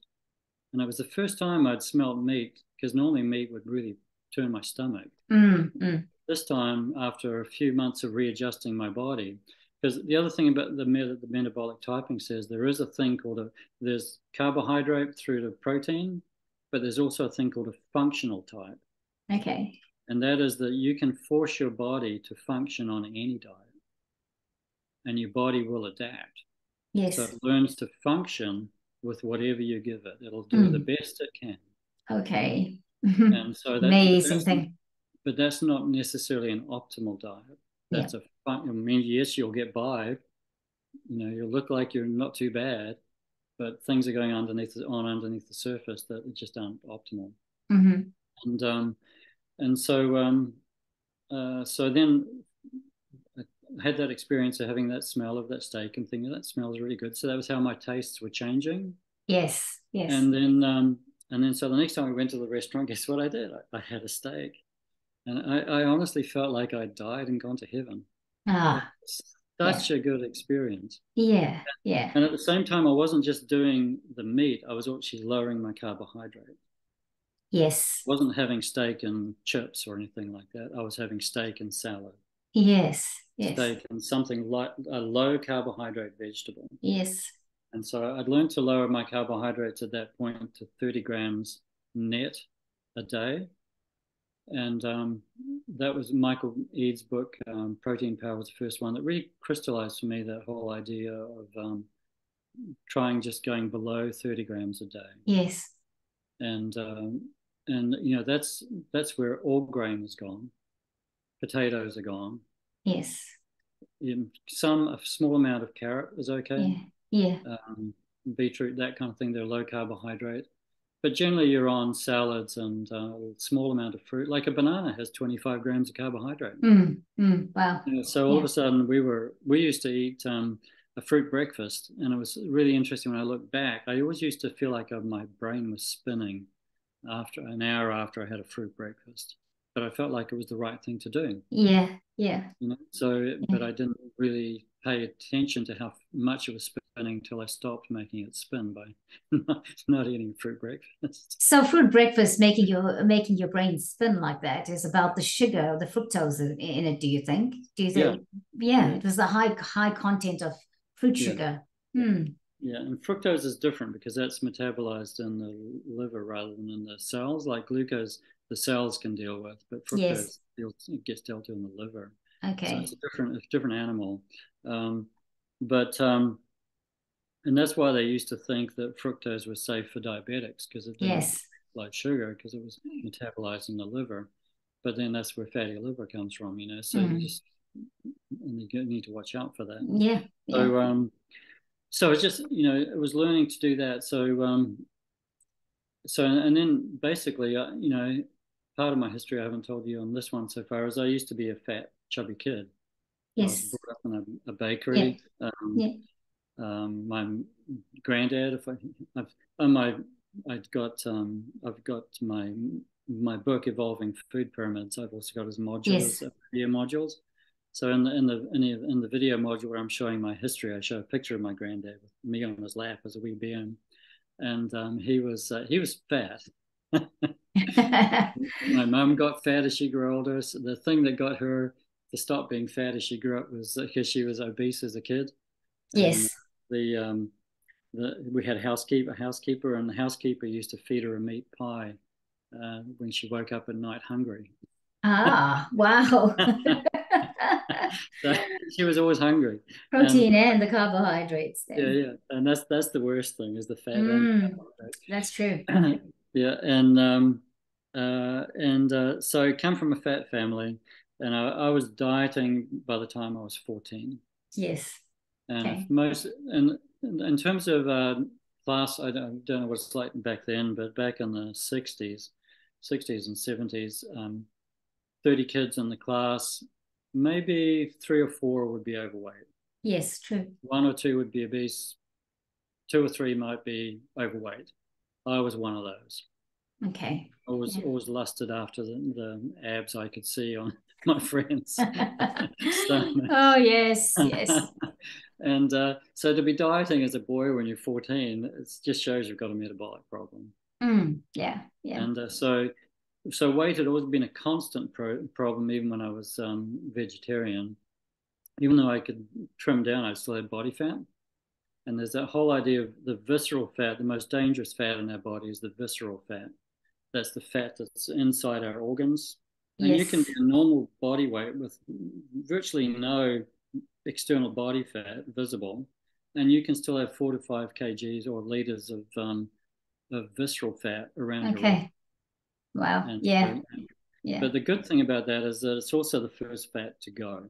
Speaker 2: And it was the first time I'd smelled meat, because normally meat would really turn my stomach.
Speaker 1: Mm. Mm.
Speaker 2: This time, after a few months of readjusting my body, because the other thing about the metabolic typing says there is a thing called there's carbohydrate through to protein, but there's also a thing called a functional type.
Speaker 1: Okay.
Speaker 2: And that is that you can force your body to function on any diet, and your body will adapt. So
Speaker 1: Yes.
Speaker 2: it learns to function with whatever you give it. It'll do the
Speaker 1: Mm.
Speaker 2: best it can.
Speaker 1: Okay.
Speaker 2: And so
Speaker 1: Amazing thing.
Speaker 2: but that's not necessarily an optimal diet.
Speaker 1: Yeah.
Speaker 2: I mean, yes, you'll get by. You'll look like you're not too bad, but things are going underneath the surface that just aren't optimal.
Speaker 1: Mm-hmm.
Speaker 2: And so then I had that experience of having that smell of that steak and thinking that smells really good. So that was how my tastes were changing.
Speaker 1: Yes. Yes.
Speaker 2: And then so the next time we went to the restaurant, guess what I did? I had a steak, and I honestly felt like I died and gone to heaven. It
Speaker 1: Ah.
Speaker 2: was
Speaker 1: Yeah.
Speaker 2: such a good experience.
Speaker 1: Yeah. Yeah.
Speaker 2: And at the same time, I wasn't just doing the meat, I was actually lowering my carbohydrate.
Speaker 1: Yes.
Speaker 2: I wasn't having steak and chips or anything like that. I was having steak and salad,
Speaker 1: Yes. Yes.
Speaker 2: steak and something like a low carbohydrate vegetable.
Speaker 1: Yes.
Speaker 2: And so I'd learned to lower my carbohydrates at that point to 30 grams net a day. And that was Michael Ead's book, Protein Power was the first one that really crystallized for me that whole idea of trying just going below 30 grams a day.
Speaker 1: Yes.
Speaker 2: And that's where all grain is gone. Potatoes are gone.
Speaker 1: Yes.
Speaker 2: A small amount of carrot is okay.
Speaker 1: Yeah. Yeah.
Speaker 2: Beetroot, that kind of thing, they're low carbohydrate. but generally you're on salads and a small amount of fruit. Like a banana has 25 grams of carbohydrate.
Speaker 1: Wow.
Speaker 2: So all of
Speaker 1: Yeah.
Speaker 2: a sudden we used to eat a fruit breakfast, and it was really interesting when I look back. I always used to feel like my brain was spinning after an hour after I had a fruit breakfast, but I felt like it was the right thing to do.
Speaker 1: Yeah. Yeah.
Speaker 2: So, but
Speaker 1: Yeah.
Speaker 2: I didn't really pay attention to how much it was spinning until I stopped making it spin by not eating fruit breakfast.
Speaker 1: So fruit breakfast making your brain spin like that is about the sugar, the fructose in it, do you think? Do you
Speaker 2: Yeah,
Speaker 1: think? Yeah,
Speaker 2: yeah,
Speaker 1: it was the high content of fruit
Speaker 2: yeah,
Speaker 1: sugar.
Speaker 2: yeah.
Speaker 1: Hmm.
Speaker 2: Yeah, and fructose is different because that's metabolized in the liver rather than in the cells. Like glucose, the cells can deal with, but
Speaker 1: Yes.
Speaker 2: fructose it gets dealt with in the liver. So
Speaker 1: Okay.
Speaker 2: it's a different animal. Um, but and that's why they used to think that fructose was safe for diabetics because it didn't
Speaker 1: Yes.
Speaker 2: blood sugar because it was metabolized in the liver. But then that's where fatty liver comes from, So you
Speaker 1: Mm.
Speaker 2: just and you need to watch out for that.
Speaker 1: Yeah. Yeah.
Speaker 2: So it's just it was learning to do that. So and then basically part of my history I haven't told you on this one so far is I used to be a fat chubby kid. I was
Speaker 1: Yes.
Speaker 2: brought up in a
Speaker 1: Yeah.
Speaker 2: bakery.
Speaker 1: Yeah.
Speaker 2: My granddad, if I, I've, on my, I've got my book Evolving Food Pyramids. I've also got his
Speaker 1: Yes.
Speaker 2: modules, video modules. So in the video module where I'm showing my history, I show a picture of my granddad with me on his lap as a wee bairn, and he was fat. My mum got fat as she grew older. So the thing that got her to stop being fat as she grew up was because she was obese as a kid, and
Speaker 1: Yes.
Speaker 2: the we had a housekeeper, and the housekeeper used to feed her a meat pie when she woke up at night hungry.
Speaker 1: Ah, wow.
Speaker 2: So she was always hungry, and
Speaker 1: Protein and the carbohydrates
Speaker 2: yeah,
Speaker 1: then.
Speaker 2: yeah, and that's the worst thing is the fat and
Speaker 1: That's true.
Speaker 2: carbohydrate. Yeah, so I come from a fat family, and I was dieting by the time I was 14.
Speaker 1: Yes.
Speaker 2: And if
Speaker 1: Okay.
Speaker 2: most and in terms of class, I don't know what it's like back then, but back in the 60s and 70s, 30 kids in the class, maybe three or four would be overweight.
Speaker 1: Yes, true.
Speaker 2: One or two would be obese. Two or three might be overweight. I was one of those.
Speaker 1: Okay.
Speaker 2: Always,
Speaker 1: Yeah.
Speaker 2: always lusted after the abs I could see on my friends' stomachs.
Speaker 1: Oh, yes, yes.
Speaker 2: And so to be dieting as a boy when you're 14, it just shows you've got a metabolic problem.
Speaker 1: Yeah, yeah.
Speaker 2: And so weight had always been a constant problem, even when I was vegetarian. Even though I could trim down, I still had body fat. And there's that whole idea of the visceral fat. The most dangerous fat in our body is the visceral fat. That's the fat that's inside our organs. And you can
Speaker 1: Yes.
Speaker 2: be a normal body weight with virtually no external body fat visible, and you can still have 4 to 5 kgs or liters of visceral fat around your organ.
Speaker 1: Okay. Wow.
Speaker 2: And
Speaker 1: Yeah,
Speaker 2: so,
Speaker 1: yeah.
Speaker 2: but the good thing about that is that it's also the first fat to go.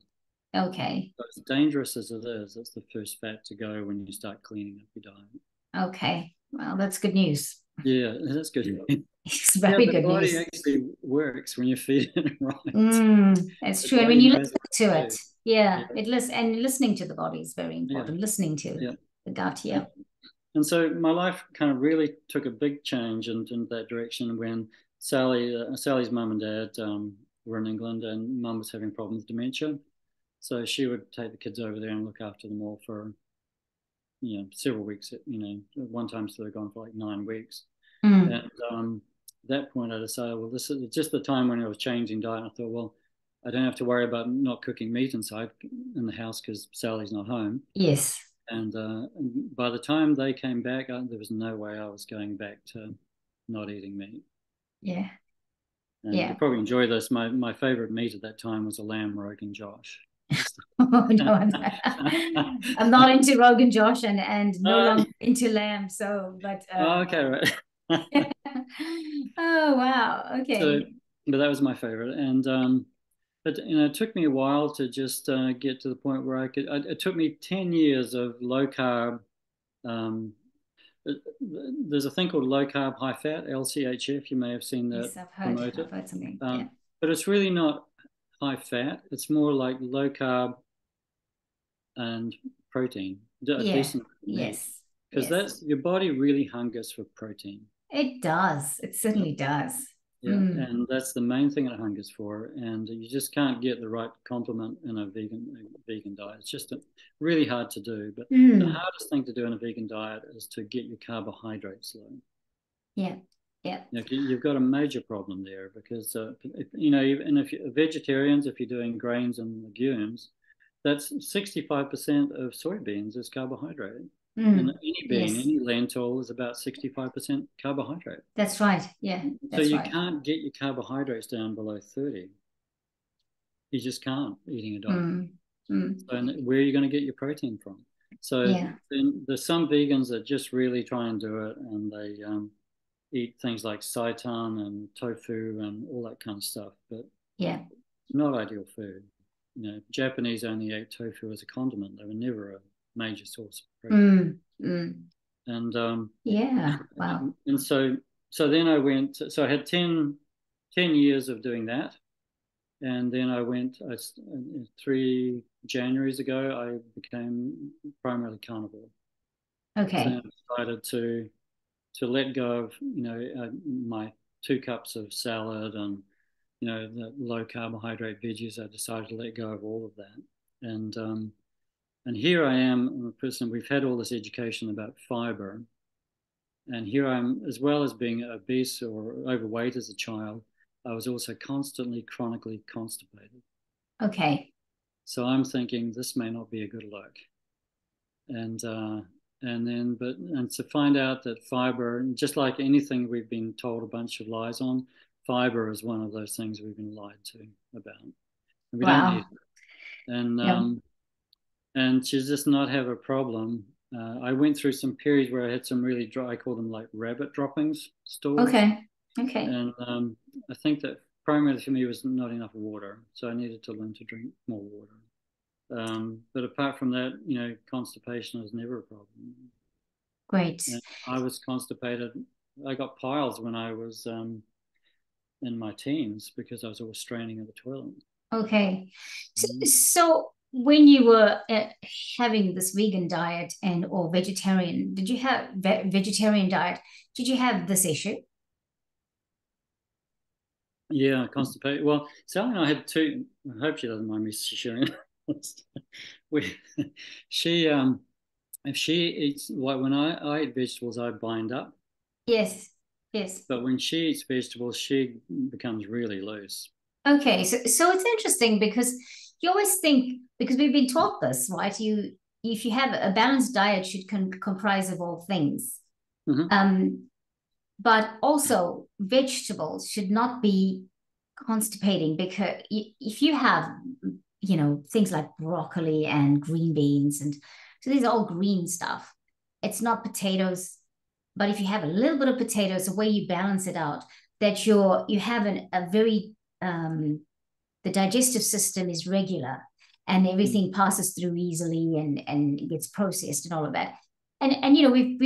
Speaker 1: Okay.
Speaker 2: So as dangerous as it is, it's the first fat to go when you start cleaning up your diet.
Speaker 1: Okay. Well, that's good news.
Speaker 2: Yeah, that's good.
Speaker 1: It's
Speaker 2: Yeah,
Speaker 1: very
Speaker 2: the
Speaker 1: good
Speaker 2: body
Speaker 1: news.
Speaker 2: actually works when you feed it right.
Speaker 1: It's
Speaker 2: The
Speaker 1: true. And when
Speaker 2: body
Speaker 1: you
Speaker 2: knows
Speaker 1: listen
Speaker 2: what
Speaker 1: to
Speaker 2: to
Speaker 1: it,
Speaker 2: do.
Speaker 1: yeah,
Speaker 2: Yeah,
Speaker 1: and listening to the body is very
Speaker 2: yeah,
Speaker 1: important. Listening to
Speaker 2: yeah.
Speaker 1: the gut, yeah.
Speaker 2: And, and so my life kind of really took a big change in that direction when Sally's mum and dad were in England, and mum was having problems with dementia. So she would take the kids over there and look after them all for several weeks. One time so they're gone for like 9 weeks.
Speaker 1: Mm,
Speaker 2: And at that point, I decided, well, this is just the time when I was changing diet. And I thought, well, I don't have to worry about not cooking meat inside in the house because Sally's not home.
Speaker 1: yes.
Speaker 2: And by the time they came back, there was no way I was going back to not eating meat.
Speaker 1: Yeah.
Speaker 2: And
Speaker 1: Yeah.
Speaker 2: you'll probably enjoy this. My favorite meat at that time was a lamb Rogan Josh.
Speaker 1: Oh, no, I'm not into Rogan Josh and no
Speaker 2: uh,
Speaker 1: longer into lamb. So, but
Speaker 2: okay, right.
Speaker 1: oh wow,
Speaker 2: So,
Speaker 1: okay.
Speaker 2: but that was my favorite. And but it took me a while to just get to the point where I could. It took me 10 years of low carb, um, there's a thing called low carb, high fat, LCHF. You may have seen that
Speaker 1: Yes,
Speaker 2: promoted.
Speaker 1: I've heard something. Yeah.
Speaker 2: But it's really not high fat. It's more like low carb and protein, a
Speaker 1: Yeah.
Speaker 2: decent meat,
Speaker 1: Yes.
Speaker 2: because
Speaker 1: Yes.
Speaker 2: that's your body really hungers for protein.
Speaker 1: It does. It
Speaker 2: Yeah.
Speaker 1: certainly does.
Speaker 2: Yeah, and that's the main thing it hungers for, and you just can't get the right complement in a vegan diet. It's just really hard to do. But the
Speaker 1: Mm.
Speaker 2: hardest thing to do in a vegan diet is to get your carbohydrates low.
Speaker 1: Yeah. Yeah.
Speaker 2: You've got a major problem there because and if you're vegetarians, if you're doing grains and legumes, that's 65% of soybeans is carbohydrate. And
Speaker 1: Mm.
Speaker 2: any bean,
Speaker 1: Yes.
Speaker 2: any lentil is about 65% carbohydrate.
Speaker 1: That's right. Yeah.
Speaker 2: So
Speaker 1: That's
Speaker 2: you
Speaker 1: right.
Speaker 2: can't get your carbohydrates down below 30. You just can't eating a diet.
Speaker 1: Mm. Mm.
Speaker 2: So where are you going to get your protein from? So
Speaker 1: Yeah.
Speaker 2: then there's some vegans that just really try and do it, and they eat things like seitan and tofu and all that kind of stuff, but
Speaker 1: Yeah.
Speaker 2: it's not ideal food. Japanese only ate tofu as a condiment. They were never a major source of protein.
Speaker 1: Mm. Mm.
Speaker 2: And
Speaker 1: Yeah. Wow.
Speaker 2: and so then I went. So I had 10 years of doing that, and then I went. 3 Januaries ago, I became primarily carnivore. So
Speaker 1: Okay.
Speaker 2: then I decided to let go of my 2 cups of salad and the low carbohydrate veggies. I decided to let go of all of that, and here I am, I'm a person. We've had all this education about fiber, and here I'm, as well as being obese or overweight as a child, I was also constantly chronically constipated.
Speaker 1: Okay.
Speaker 2: So I'm thinking this may not be a good look, and to find out that fiber, just like anything we've been told a bunch of lies on, fiber is one of those things we've been lied to about, and we don't need
Speaker 1: Wow.
Speaker 2: it. And
Speaker 1: Yeah.
Speaker 2: to just not have a problem. I went through some periods where I had some really dry, I call them like rabbit droppings stools,
Speaker 1: Okay. Okay.
Speaker 2: and I think that primarily for me was not enough water, so I needed to learn to drink more water. But apart from that, constipation was never a problem.
Speaker 1: Great.
Speaker 2: And I was constipated. I got piles when I was in my teens because I was always straining at the toilet.
Speaker 1: Okay. So,
Speaker 2: Mhm.
Speaker 1: so when you were having this vegan diet and or vegetarian, did you have vegetarian diet? Did you have this issue?
Speaker 2: Yeah, constipated. Well, Sally and I had two. I hope she doesn't mind me sharing. we, she, if she eats, like when I eat vegetables, I bind up.
Speaker 1: Yes. Yes.
Speaker 2: But when she eats vegetables, she becomes really loose.
Speaker 1: Okay. So it's interesting because you always think because we've been taught this, right? If you have a balanced diet should comprise of all things.
Speaker 2: Mm-hmm.
Speaker 1: But also vegetables should not be constipating because if you have things like broccoli and green beans, and so these are all green stuff, it's not potatoes, but if you have a little bit of potatoes, the way you balance it out, that you have a very the digestive system is regular and everything passes through easily and gets processed and all of that. And we've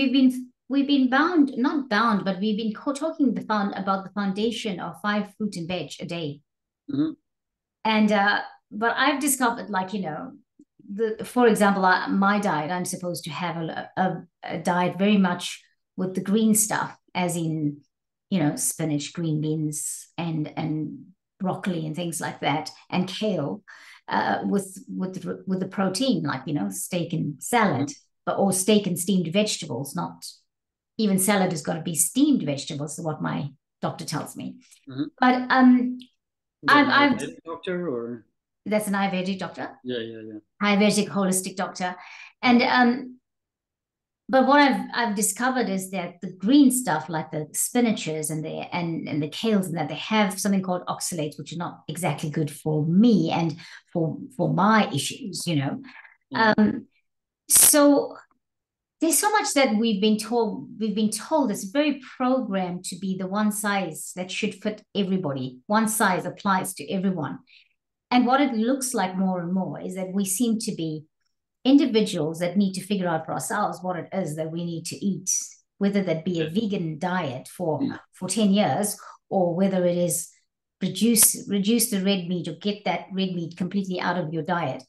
Speaker 1: been bound, not bound, but we've been talking about the foundation of 5 fruit and veg a day.
Speaker 2: Mm-hmm.
Speaker 1: And but I've discovered, like, for example, my diet, I'm supposed to have a diet very much with the green stuff, as in, spinach, green beans, and broccoli and things like that, and kale, with the protein, like, steak and salad, but or steak and steamed vegetables. Not even salad has got to be steamed vegetables, is what my doctor tells me.
Speaker 2: Mm-hmm.
Speaker 1: But
Speaker 2: Is that an
Speaker 1: I've
Speaker 2: Ayurvedic doctor or?
Speaker 1: that's an Ayurvedic doctor,
Speaker 2: Yeah.
Speaker 1: Ayurvedic holistic doctor,
Speaker 2: Yeah.
Speaker 1: and but what I've discovered is that the green stuff, like the spinaches and the kales, and that they have something called oxalates, which is not exactly good for me and for my issues,
Speaker 2: Yeah.
Speaker 1: So there's so much that we've been told. We've been told it's very programmed to be the one size that should fit everybody. One size applies to everyone. And what it looks like more and more is that we seem to be individuals that need to figure out for ourselves what it is that we need to eat whether that be a vegan diet for 10 years, or whether it is reduce the red meat or get that red meat completely out of your diet,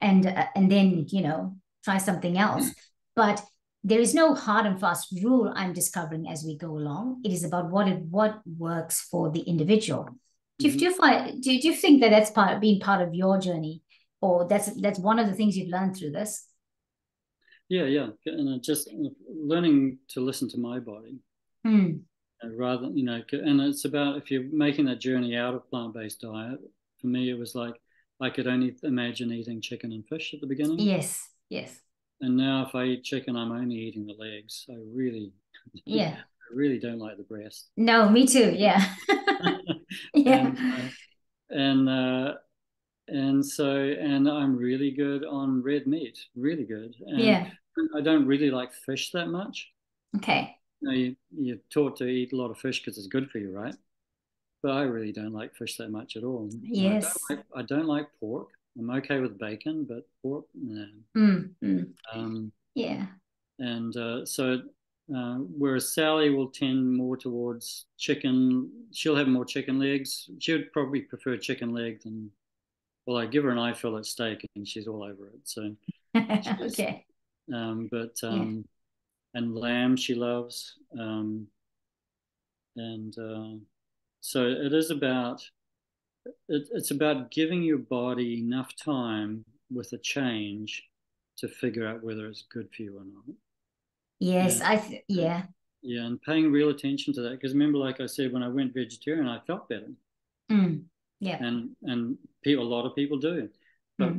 Speaker 1: and then, you know, try something else. But there is no hard and fast rule I'm discovering as we go along. It is about what works for the individual. Do you think that that's been part of your journey, or that's one of the things you've learned through this?
Speaker 2: Yeah, and just learning to listen to my body. Rather, you know, and it's about, if you're making that journey out of plant-based diet, for me, it was like I could only imagine eating chicken and fish at the beginning.
Speaker 1: Yes.
Speaker 2: And now if I eat chicken, I'm only eating the legs. I really don't like the breast.
Speaker 1: No, me too. Yeah. Yeah.
Speaker 2: And so I'm really good on red meat, really good. And
Speaker 1: yeah.
Speaker 2: I don't really like fish that much.
Speaker 1: Okay.
Speaker 2: You know, you're taught to eat a lot of fish because it's good for you, right? But I really don't like fish that much at all.
Speaker 1: Yes.
Speaker 2: I don't like pork. I'm okay with bacon, but pork, no.
Speaker 1: Yeah.
Speaker 2: And whereas Sally will tend more towards chicken, she'll have more chicken legs. She would probably prefer chicken leg than, well, I give her an eye fillet steak and she's all over it. So,
Speaker 1: okay.
Speaker 2: And lamb she loves. So it is about, it's about giving your body enough time with a change to figure out whether it's good for you or not.
Speaker 1: Yes,
Speaker 2: yeah, and paying real attention to that, because remember, like I said, when I went vegetarian, I felt better.
Speaker 1: Yeah,
Speaker 2: and a lot of people do, but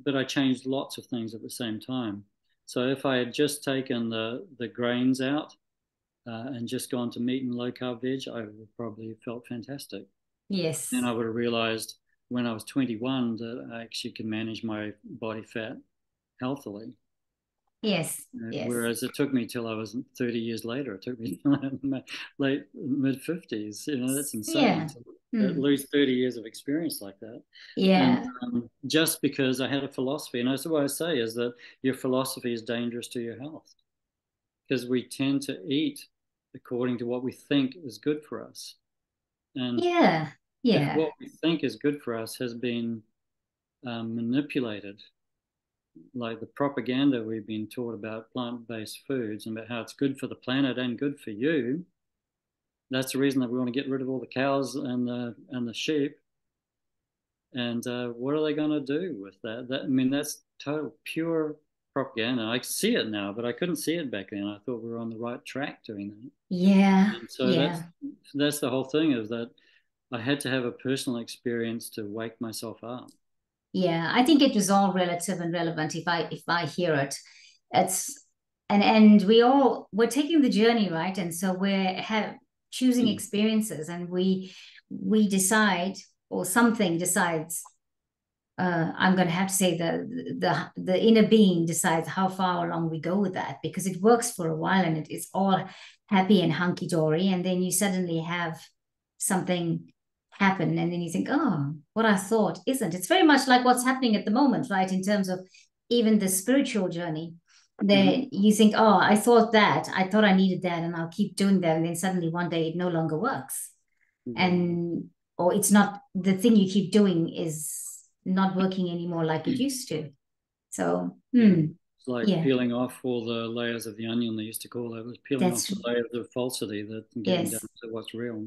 Speaker 2: but I changed lots of things at the same time. So if I had just taken the grains out and just gone to meat and low carb veg, I would probably have felt fantastic.
Speaker 1: Yes.
Speaker 2: And I would have realized when I was 21 that I actually could manage my body fat healthily.
Speaker 1: Yes.
Speaker 2: Whereas it took me till I was 30 years later. It took me late mid 50s. You know, that's insane. To lose 30 years of experience like that.
Speaker 1: Yeah.
Speaker 2: And just because I had a philosophy, and that's what I say, is that your philosophy is dangerous to your health, because we tend to eat according to what we think is good for us. And if what we think is good for us has been manipulated, like the propaganda we've been taught about plant-based foods and about how it's good for the planet and good for you, that's the reason that we want to get rid of all the cows and the sheep. And what are they going to do with that? I mean, that's total pure propaganda. I see it now, but I couldn't see it back then. I thought we were on the right track doing that.
Speaker 1: Yeah.
Speaker 2: And so that's the whole thing, is that I had to have a personal experience to wake myself up.
Speaker 1: Yeah, I think it was all relative and relevant. If I hear it, it's and we're taking the journey, right? And so we're choosing experiences, and we decide, or something decides. I'm going to have to say the inner being decides how far along we go with that, because it works for a while and it's all happy and hunky dory, and then you suddenly have something happen, and then you think, oh, what I thought isn't. It's very much like what's happening at the moment, right? In terms of even the spiritual journey, then you think, oh, I thought I needed that, and I'll keep doing that, and then suddenly one day it no longer works, or it's not, the thing you keep doing is not working anymore like it used to. So
Speaker 2: it's like peeling off all the layers of the onion, they used to call it. It was peeling off the layers of falsity that getting down to what's real.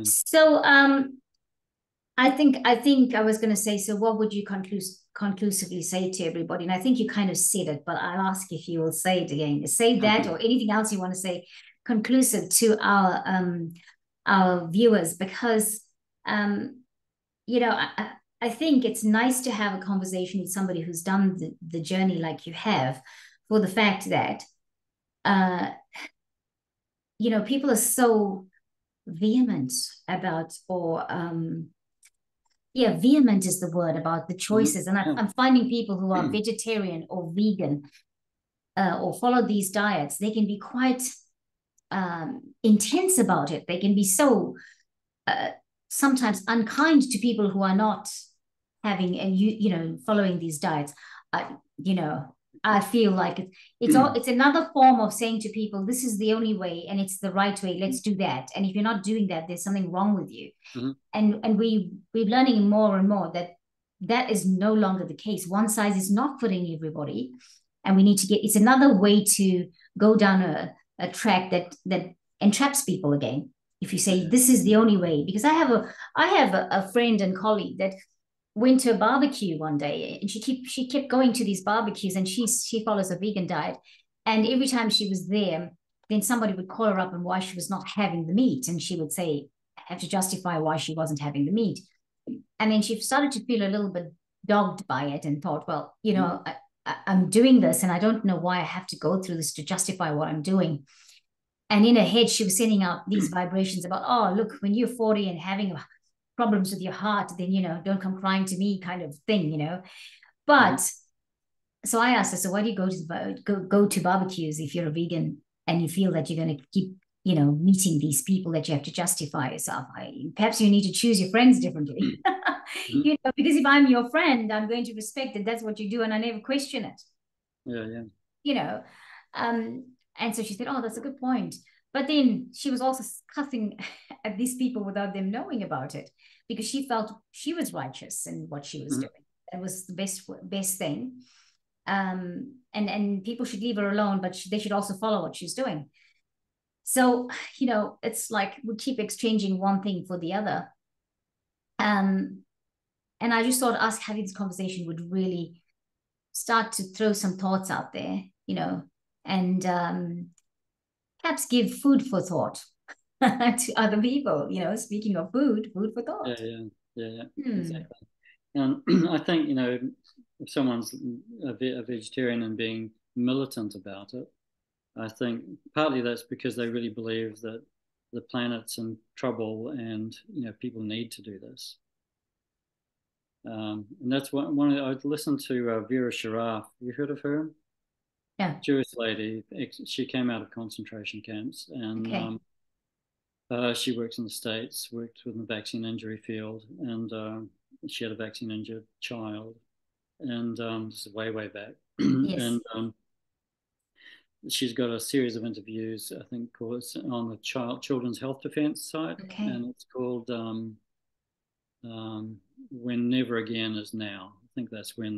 Speaker 1: So I think I was going to say, so what would you conclusively say to everybody? And I think you kind of said it, but I'll ask if you will say it again. Say that or anything else you want to say conclusive to our viewers, because you know, I think it's nice to have a conversation with somebody who's done the journey like you have, for the fact that you know, people are so vehement about, or vehement is the word, about the choices. And I'm finding people who are vegetarian or vegan or follow these diets, they can be quite intense about it. They can be so sometimes unkind to people who are not having, and you know, following these diets. You know, I feel like it's another form of saying to people, this is the only way and it's the right way. Let's do that. And if you're not doing that, there's something wrong with you.
Speaker 2: Mm-hmm.
Speaker 1: And we're learning more and more that is no longer the case. One size is not fitting everybody, and we need to get. It's another way to go down a track that entraps people again. If you say this is the only way, because I have a friend and colleague that went to a barbecue one day, and she kept going to these barbecues, and she follows a vegan diet, and every time she was there, then somebody would call her up and why she was not having the meat, and she would say have to justify why she wasn't having the meat, and then she started to feel a little bit dogged by it and thought, well, I'm doing this and I don't know why I have to go through this to justify what I'm doing. And in her head, she was sending out these vibrations about, oh, look, when you're 40 and having problems with your heart, then, don't come crying to me kind of thing. But so I asked her, so why do you go to barbecues if you're a vegan and you feel that you're going to keep, meeting these people that you have to justify yourself? Perhaps you need to choose your friends differently. Because if I'm your friend, I'm going to respect that that's what you do and I never question it.
Speaker 2: Yeah.
Speaker 1: And so she said, oh, that's a good point. But then she was also cussing at these people without them knowing about it, because she felt she was righteous in what she was doing. That was the best thing. And people should leave her alone, but they should also follow what she's doing. So, it's like we keep exchanging one thing for the other. And I just thought us having this conversation would really start to throw some thoughts out there, and perhaps give food for thought to other people. Speaking of food for thought.
Speaker 2: Yeah. Exactly. And I think, if someone's a vegetarian and being militant about it, I think partly that's because they really believe that the planet's in trouble and, people need to do this. And that's I listened to Vera Sharaf. You heard of her?
Speaker 1: Yeah.
Speaker 2: Jewish lady. She came out of concentration camps, and she works in the States, worked within the vaccine injury field, and she had a vaccine injured child, and this is way back.
Speaker 1: Yes.
Speaker 2: And she's got a series of interviews, I think, called on the Children's Health Defense site, and it's called When Never Again Is Now. I think that's what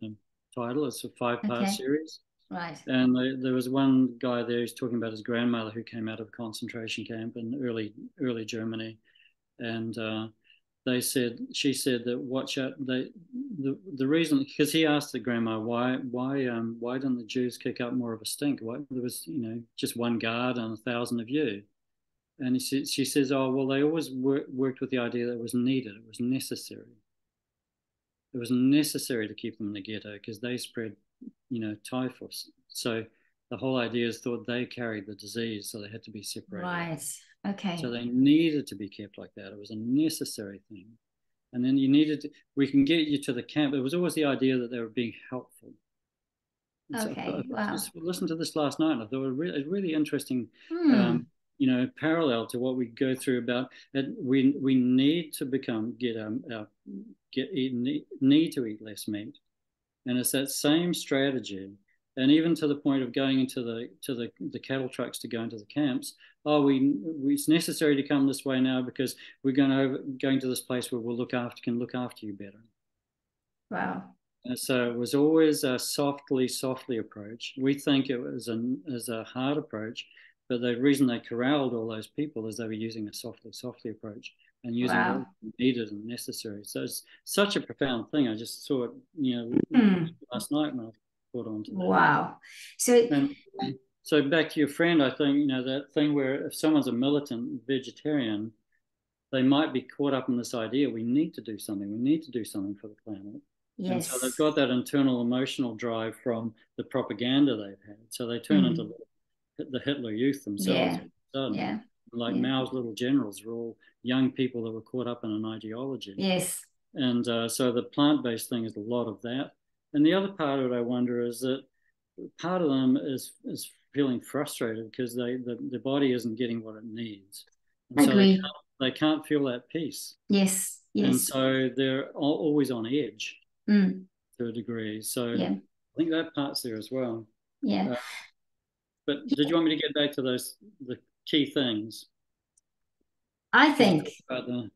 Speaker 2: the title is. A 5-part series.
Speaker 1: Right.
Speaker 2: And there was one guy there who's talking about his grandmother who came out of a concentration camp in early Germany, and she said that watch out. The reason, because he asked the grandma why didn't the Jews kick up more of a stink? Why there was just one guard and 1,000 of you, and she says, oh well, they always worked with the idea that it was needed, it was necessary. It was necessary to keep them in the ghetto because they spread typhus. So the whole idea is thought they carried the disease, so they had to be separated.
Speaker 1: Right. Okay.
Speaker 2: So they needed to be kept like that. It was a necessary thing. And then we can get you to the camp. It was always the idea that they were being helpful.
Speaker 1: Okay. Wow.
Speaker 2: I just listened to this last night, and I thought it was really interesting, parallel to what we go through about it. We need to need to eat less meat. And it's that same strategy, and even to the point of going into the cattle trucks to go into the camps. Oh, it's necessary to come this way now because we're going to this place where can look after you better.
Speaker 1: Wow.
Speaker 2: And so it was always a softly approach. We think it was a hard approach, but the reason they corralled all those people is they were using a softly approach and using what was needed and necessary. So it's such a profound thing. I just saw it, last night when I caught on to that.
Speaker 1: Wow.
Speaker 2: So back to your friend, I think, that thing where if someone's a militant vegetarian, they might be caught up in this idea, we need to do something. We need to do something for the planet.
Speaker 1: Yes.
Speaker 2: And so they've got that internal emotional drive from the propaganda they've had. So they turn into the Hitler Youth themselves.
Speaker 1: Yeah.
Speaker 2: Mao's little generals were all young people that were caught up in an ideology.
Speaker 1: Yes.
Speaker 2: And so the plant-based thing is a lot of that. And the other part of it, I wonder, is that part of them is feeling frustrated because the body isn't getting what it needs. And so they can't feel that peace.
Speaker 1: Yes.
Speaker 2: And so they're always on edge to a degree. So I think that part's there as well.
Speaker 1: Yeah.
Speaker 2: But did you want me to get back to the key things?
Speaker 1: I
Speaker 2: Just
Speaker 1: think,
Speaker 2: talk about the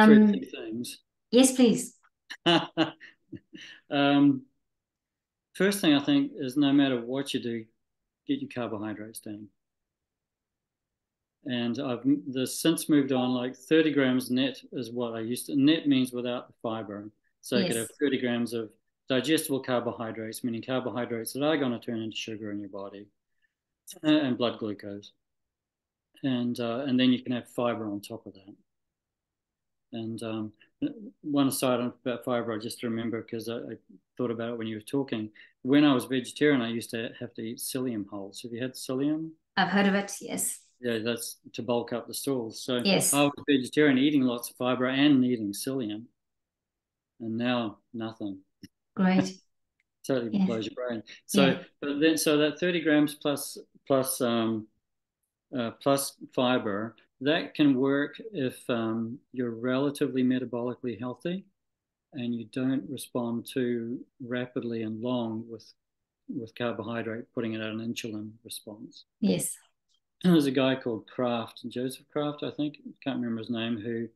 Speaker 2: three
Speaker 1: um,
Speaker 2: key things.
Speaker 1: yes, please.
Speaker 2: um, First thing I think is no matter what you do, get your carbohydrates down. And I've since moved on, like 30 grams net is what I used to. Net means without the fiber. So you could have
Speaker 1: Yes.
Speaker 2: 30 grams of digestible carbohydrates, meaning carbohydrates that are going to turn into sugar in your body and blood glucose. And then you can have fiber on top of that. And one aside about fiber, I just remember because I thought about it when you were talking. When I was vegetarian, I used to have to eat psyllium hulls. Have you had psyllium?
Speaker 1: I've heard of it. Yes.
Speaker 2: Yeah, that's to bulk up the stools. So
Speaker 1: Yes.
Speaker 2: I was vegetarian, eating lots of fiber and eating psyllium, and now nothing.
Speaker 1: Great.
Speaker 2: Totally
Speaker 1: Yeah.
Speaker 2: blows your brain.
Speaker 1: Yeah.
Speaker 2: So that 30 grams plus fiber, that can work if you're relatively metabolically healthy and you don't respond too rapidly and long with carbohydrate, putting it at an insulin response.
Speaker 1: Yes.
Speaker 2: There's a guy called Kraft, Joseph Kraft, I think, can't remember his name, who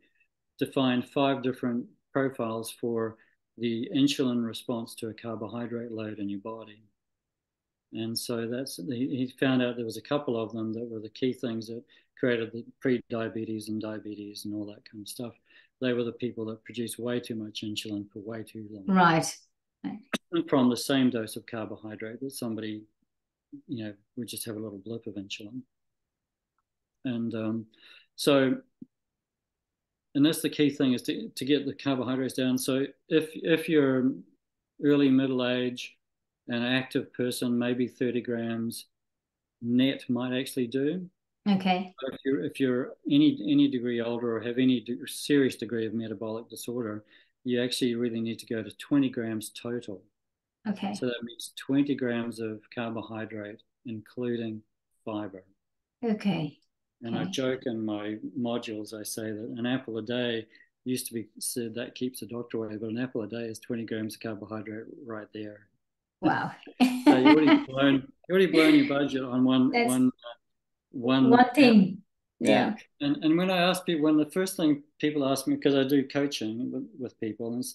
Speaker 2: defined 5 different profiles for the insulin response to a carbohydrate load in your body. And so he found out there was a couple of them that were the key things that created the pre-diabetes and diabetes and all that kind of stuff. They were the people that produced way too much insulin for way too long.
Speaker 1: Right.
Speaker 2: From the same dose of carbohydrate that somebody, would just have a little blip of insulin. And and that's the key thing, is to get the carbohydrates down. So if you're early middle age, an active person, maybe 30 grams net might actually do.
Speaker 1: Okay.
Speaker 2: But if you're any degree older or have any serious degree of metabolic disorder, you actually really need to go to 20 grams total.
Speaker 1: Okay.
Speaker 2: So that means 20 grams of carbohydrate, including fiber.
Speaker 1: Okay.
Speaker 2: And I joke in my modules, I say that an apple a day used to be said that keeps the doctor away, but an apple a day is 20 grams of carbohydrate right there.
Speaker 1: Wow.
Speaker 2: So you already blown your budget on one
Speaker 1: thing.
Speaker 2: Yeah.
Speaker 1: Yeah.
Speaker 2: And when I ask people, when the first thing people ask me, because I do coaching with people, and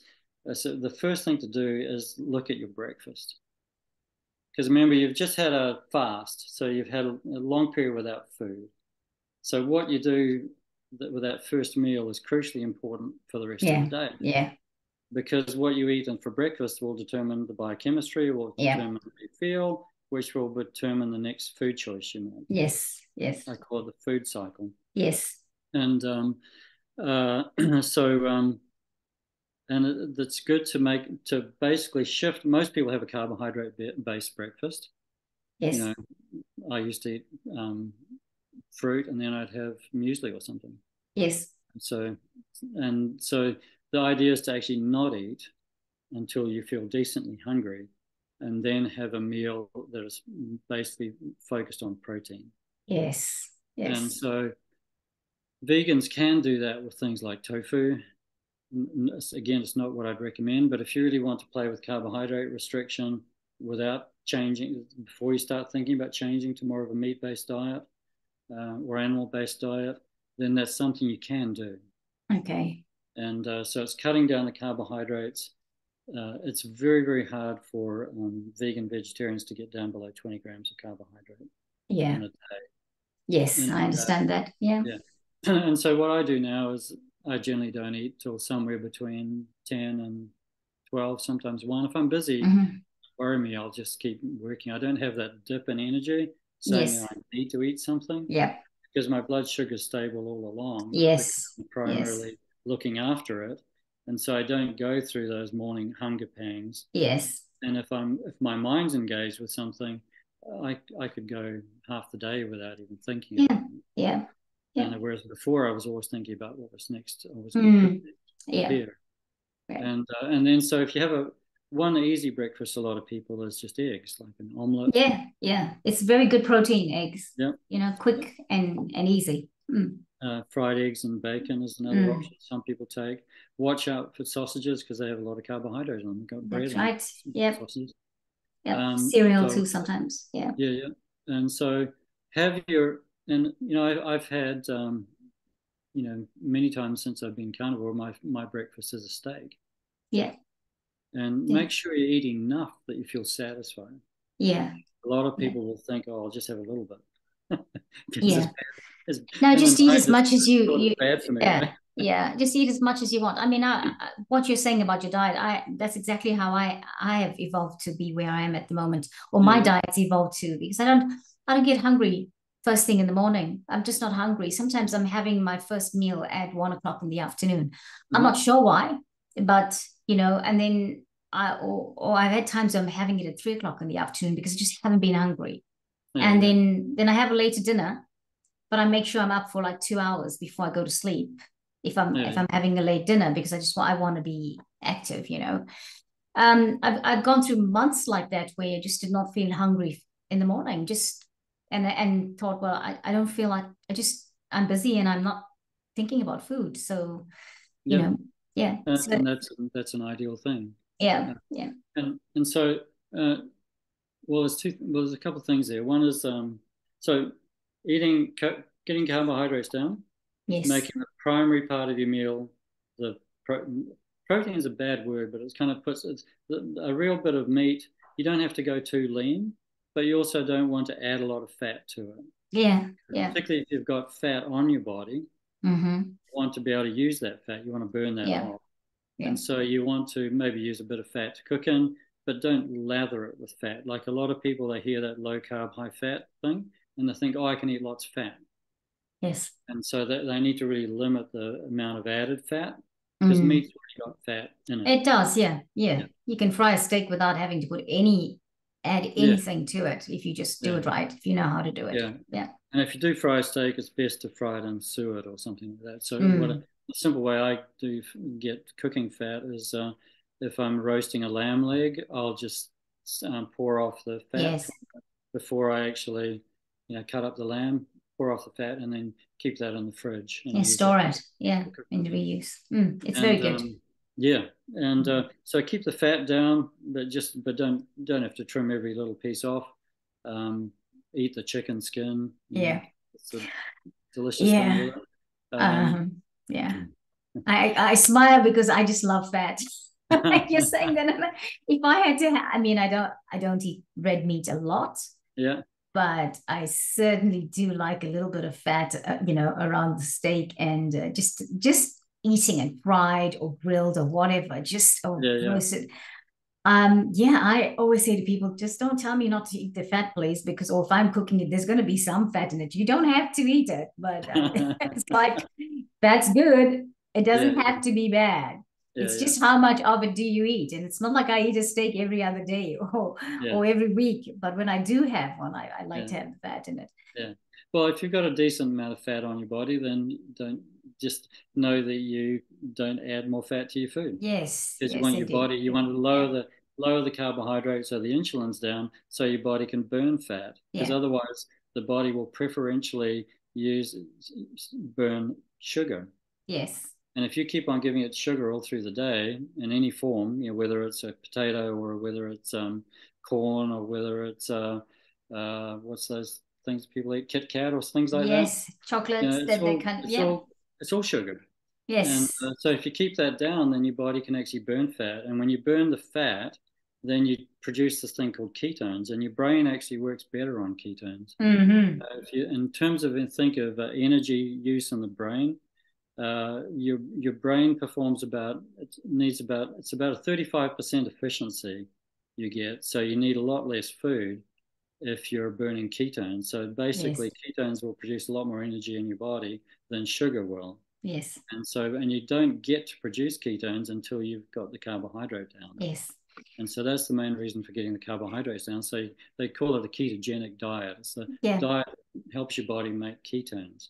Speaker 2: I said the first thing to do is look at your breakfast. Because remember, you've just had a fast, so you've had a long period without food. So what you do with that first meal is crucially important for the rest of the
Speaker 1: Yeah.
Speaker 2: day.
Speaker 1: Yeah.
Speaker 2: Because what you eat for breakfast will determine the biochemistry, will determine how you feel, which will determine the next food choice you make.
Speaker 1: Yes. Yes.
Speaker 2: I call it the food cycle.
Speaker 1: Yes.
Speaker 2: And and it's good to basically shift. Most people have a carbohydrate-based breakfast.
Speaker 1: Yes.
Speaker 2: I used to eat fruit, and then I'd have muesli or something.
Speaker 1: Yes.
Speaker 2: So the idea is to actually not eat until you feel decently hungry, and then have a meal that is basically focused on protein.
Speaker 1: Yes. Yes.
Speaker 2: And so vegans can do that with things like tofu. Again, it's not what I'd recommend, but if you really want to play with carbohydrate restriction without changing, before you start thinking about changing to more of a meat-based diet or animal-based diet, then that's something you can do.
Speaker 1: Okay.
Speaker 2: And so it's cutting down the carbohydrates. It's very, very hard for vegetarians to get down below 20 grams of carbohydrate in a day.
Speaker 1: Yes, I understand that. Yeah.
Speaker 2: And so what I do now is I generally don't eat till somewhere between 10 and 12, sometimes 1. If I'm busy, worry me, I'll just keep working. I don't have that dip in energy saying I need to eat something.
Speaker 1: Yeah.
Speaker 2: Because my blood sugar is stable all along.
Speaker 1: Yes.
Speaker 2: I'm primarily looking after it. And so I don't go through those morning hunger pangs.
Speaker 1: Yes.
Speaker 2: And if my mind's engaged with something, I could go half the day without even thinking about it.
Speaker 1: Yeah.
Speaker 2: And whereas before I was always thinking about what was next, I was going to prepare. Right. And then so if you have one easy breakfast, a lot of people is just eggs, like an omelette.
Speaker 1: Yeah. It's very good protein, eggs.
Speaker 2: Yeah.
Speaker 1: Quick and easy.
Speaker 2: Fried eggs and bacon is another option some people take. Watch out for sausages because they have a lot of carbohydrates on them. Got bread.
Speaker 1: That's right. Yep.
Speaker 2: Sausages.
Speaker 1: Yeah. Cereal
Speaker 2: so
Speaker 1: too sometimes. Yeah.
Speaker 2: yeah. And so have your, and I've had, many times since I've been carnivore, my breakfast is a steak.
Speaker 1: Yeah.
Speaker 2: And
Speaker 1: Yeah.
Speaker 2: make sure you eat enough that you feel satisfied.
Speaker 1: Yeah.
Speaker 2: A lot of
Speaker 1: Yeah.
Speaker 2: people will think, "Oh, I'll just have a little bit," because
Speaker 1: Yeah.
Speaker 2: it's
Speaker 1: No,
Speaker 2: in the
Speaker 1: just eat
Speaker 2: night
Speaker 1: as much as
Speaker 2: it's bad for me, right?
Speaker 1: yeah, yeah, just eat as much as you want. I mean, what you're saying about your diet, that's exactly how I have evolved to be where I am at the moment, or
Speaker 2: Yeah,
Speaker 1: my
Speaker 2: yeah.
Speaker 1: diet's evolved to, because I don't get hungry first thing in the morning. I'm just not hungry. Sometimes I'm having my first meal at 1 o'clock in the afternoon. I'm
Speaker 2: Uh-huh.
Speaker 1: not sure why, but and then or I've had times I'm having it at 3 o'clock in the afternoon because I just haven't been hungry.
Speaker 2: Yeah,
Speaker 1: And
Speaker 2: yeah,
Speaker 1: then I have a later dinner, but I make sure I'm up for like 2 hours before I go to sleep
Speaker 2: yeah,
Speaker 1: if
Speaker 2: yeah.
Speaker 1: I'm having a late dinner because I want to be active. I've gone through months like that where I just did not feel hungry in the morning, just and thought, well, I don't feel like I'm busy and I'm not thinking about food. So, you
Speaker 2: Yeah.
Speaker 1: know, yeah. So
Speaker 2: And that's an ideal thing.
Speaker 1: yeah,
Speaker 2: Uh,
Speaker 1: yeah.
Speaker 2: and so, there's a couple of things there. One is so getting carbohydrates down,
Speaker 1: Yes.
Speaker 2: making the primary part of your meal the pro, protein is a bad word, but it's kind of puts it's a real bit of meat. You don't have to go too lean, but you also don't want to add a lot of fat to it,
Speaker 1: Yeah, yeah.
Speaker 2: particularly if you've got fat on your body.
Speaker 1: Mm-hmm.
Speaker 2: You want to be able to use that fat. You want to burn that
Speaker 1: Yeah,
Speaker 2: off.
Speaker 1: yeah.
Speaker 2: And so you want to maybe use a bit of fat to cook in, but don't lather it with fat. Like a lot of people, they hear that low carb, high fat thing, and they think, oh, I can eat lots of fat.
Speaker 1: Yes.
Speaker 2: And so that they need to really limit the amount of added fat because
Speaker 1: Mm.
Speaker 2: meat's already got fat in it.
Speaker 1: It does, yeah, yeah.
Speaker 2: Yeah,
Speaker 1: You can fry a steak without having to add
Speaker 2: yeah,
Speaker 1: anything to it if you just do
Speaker 2: yeah,
Speaker 1: it right, if you know how to do it.
Speaker 2: yeah.
Speaker 1: Yeah.
Speaker 2: And if you do fry a steak, it's best to fry it in suet or something like that. So
Speaker 1: Mm.
Speaker 2: a simple way I do get cooking fat is if I'm roasting a lamb leg, I'll just pour off the fat
Speaker 1: Yes.
Speaker 2: before I actually, cut up the lamb, pour off the fat, and then keep that in the fridge and
Speaker 1: Yeah,
Speaker 2: use that
Speaker 1: store it. Yeah,
Speaker 2: to cook
Speaker 1: and
Speaker 2: with.
Speaker 1: reuse. It's very
Speaker 2: And
Speaker 1: good.
Speaker 2: yeah, and
Speaker 1: Mm.
Speaker 2: so keep the fat down, but don't have to trim every little piece off. Um, Eat the chicken skin.
Speaker 1: Yeah.
Speaker 2: It's a delicious thing
Speaker 1: Yeah.
Speaker 2: with it.
Speaker 1: Yeah. I smile because I just love fat. Like you're saying that if I had to, I mean, I don't eat red meat a lot,
Speaker 2: Yeah,
Speaker 1: but I certainly do like a little bit of fat, around the steak and just eating it fried or grilled or whatever, just or
Speaker 2: yeah, yeah,
Speaker 1: roasted. Yeah, I always say to people, just don't tell me not to eat the fat, please, because or if I'm cooking it, there's going to be some fat in it. You don't have to eat it, but it's like that's good. It
Speaker 2: yeah,
Speaker 1: doesn't
Speaker 2: yeah,
Speaker 1: have to be bad.
Speaker 2: yeah,
Speaker 1: It's
Speaker 2: yeah,
Speaker 1: just how much of it do you eat? And it's not like I eat a steak every other day
Speaker 2: yeah,
Speaker 1: or every week. But when I do have one, I like
Speaker 2: yeah.
Speaker 1: to have the fat in it.
Speaker 2: Yeah. Well, if you've got a decent amount of fat on your body, then don't just know that you don't add more fat to your food
Speaker 1: Yes,
Speaker 2: because you
Speaker 1: yes,
Speaker 2: want your
Speaker 1: indeed.
Speaker 2: body, you want to
Speaker 1: Yeah,
Speaker 2: lower the carbohydrates so the insulin's down so your body can burn fat because
Speaker 1: yeah,
Speaker 2: otherwise the body will preferentially use burn sugar.
Speaker 1: yes,
Speaker 2: And if you keep on giving it sugar all through the day in any form, whether it's a potato or whether it's corn or whether it's what's those things people eat, Kit Kat or things like that,
Speaker 1: yes. Chocolates
Speaker 2: it's
Speaker 1: that they
Speaker 2: all
Speaker 1: can. Yeah,
Speaker 2: it's all sugar. And
Speaker 1: yes,
Speaker 2: so if you keep that down, then your body can actually burn fat. And when you burn the fat, then you produce this thing called ketones, and your brain actually works better on ketones. If you, in terms of think of energy use in the brain, your brain performs it's about a 35% efficiency you get. So you need a lot less food if you're burning ketones. So
Speaker 1: yes,
Speaker 2: basically, ketones will produce a lot more energy in your body than sugar will.
Speaker 1: yes,
Speaker 2: And you don't get to produce ketones until you've got the carbohydrate down.
Speaker 1: yes.
Speaker 2: And so that's the main reason for getting the carbohydrates down. So they call it a ketogenic diet. It's the
Speaker 1: Yeah.
Speaker 2: diet that helps your body make ketones.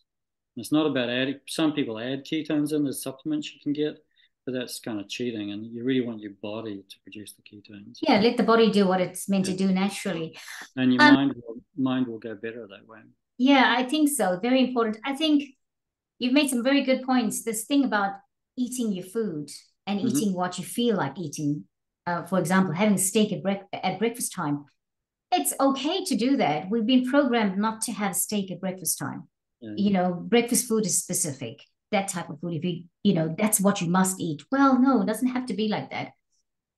Speaker 2: And it's not about adding, some people add ketones in, there's supplements you can get, but that's kind of cheating. And you really want your body to produce the ketones.
Speaker 1: Yeah, let the body do what it's meant
Speaker 2: Yeah.
Speaker 1: to do naturally.
Speaker 2: And your
Speaker 1: Um,
Speaker 2: mind will go better that way.
Speaker 1: yeah, I think so. Very important. I think you've made some very good points. This thing about eating your food and
Speaker 2: Mm-hmm.
Speaker 1: eating what you feel like eating. for example, having steak at breakfast time, it's okay to do that. We've been programmed not to have steak at breakfast time. Breakfast food is specific, that type of food. If that's what you must eat. Well, no, it doesn't have to be like that.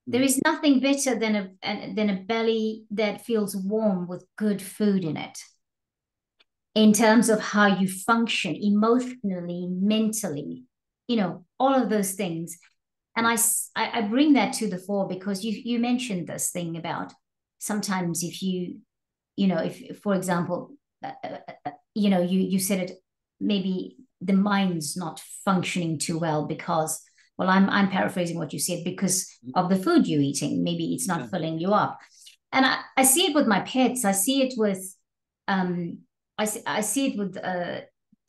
Speaker 1: There is nothing better than a belly that feels warm with good food in it, in terms of how you function emotionally, mentally, all of those things. And I bring that to the fore because you mentioned this thing about sometimes if if, for example, you said it, maybe the mind's not functioning too well because, well, I'm paraphrasing what you said, because of the food you're eating. Maybe it's not filling you up. And I see it with my pets. I see it with I see it with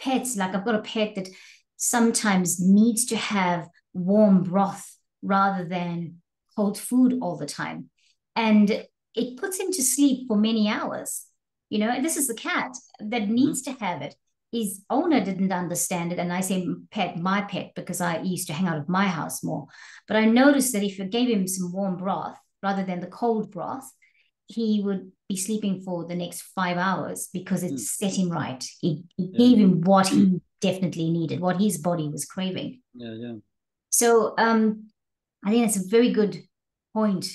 Speaker 1: pets. Like, I've got a pet that sometimes needs to have warm broth rather than cold food all the time. And it puts him to sleep for many hours. And this is the cat that needs to have it. His owner didn't understand it. And I say pet, my pet, because I used to hang out at my house more. But I noticed that if you gave him some warm broth rather than the cold broth, he would be sleeping for the next 5 hours because it set him right. It gave him what he definitely needed, what his body was craving. So I think that's a very good point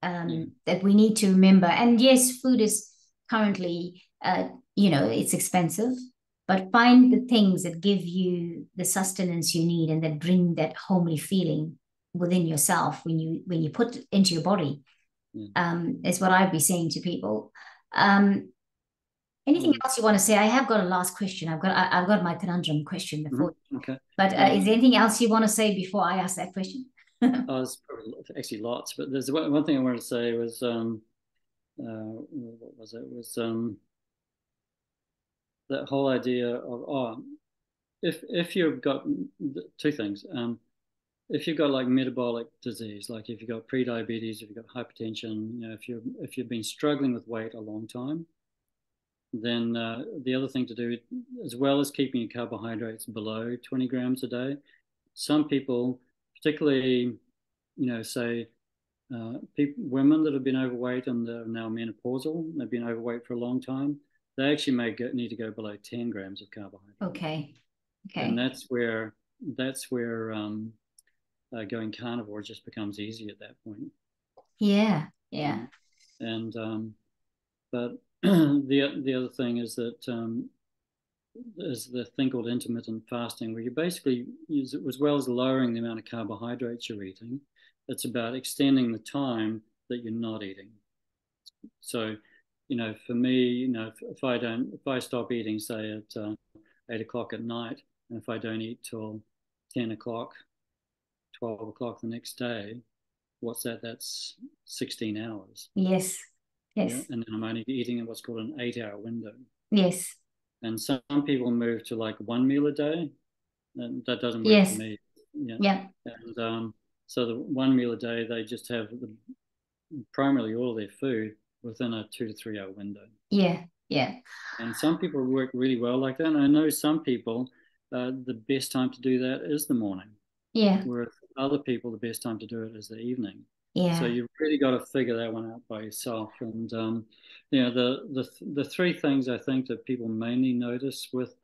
Speaker 1: that we need to remember. And yes, food is currently, it's expensive, but find the things that give you the sustenance you need and that bring that homely feeling within yourself when you put it into your body. Is what I'd be saying to people. Anything else you want to say? I have got a last question. I've got my conundrum question before.
Speaker 2: Okay.
Speaker 1: But is there anything else you want to say before I ask that question?
Speaker 2: There's actually lots, but there's one thing I wanted to say was what was it? Was that whole idea of if you've got two things. If you've got like metabolic disease, like if you've got pre-diabetes, if you've got hypertension, if you've been struggling with weight a long time, then the other thing to do, as well as keeping your carbohydrates below 20 grams a day, some people, particularly, say women that have been overweight and they're now menopausal, they've been overweight for a long time, they actually need to go below 10 grams of carbohydrate.
Speaker 1: Okay.
Speaker 2: And that's where going carnivore just becomes easy at that point.
Speaker 1: Yeah.
Speaker 2: And but the other thing is that there's the thing called intermittent fasting, where you basically use, as well as lowering the amount of carbohydrates you're eating, it's about extending the time that you're not eating. So, for me, if I stop eating, say at 8 o'clock at night, and if I don't eat till 10 o'clock, 12 o'clock the next day, what's that? That's 16 hours.
Speaker 1: Yes.
Speaker 2: Yeah? And then I'm only eating in what's called an 8-hour window.
Speaker 1: Yes.
Speaker 2: And some people move to like one meal a day, and that doesn't work for me.
Speaker 1: Yeah.
Speaker 2: And so the one meal a day, they just have primarily all their food within a 2 to 3 hour window.
Speaker 1: Yeah.
Speaker 2: And some people work really well like that. And I know some people, the best time to do that is the morning.
Speaker 1: Yeah.
Speaker 2: Whereas other people, the best time to do it is the evening.
Speaker 1: Yeah.
Speaker 2: So you've really got to figure that one out by yourself. And the three things I think that people mainly notice with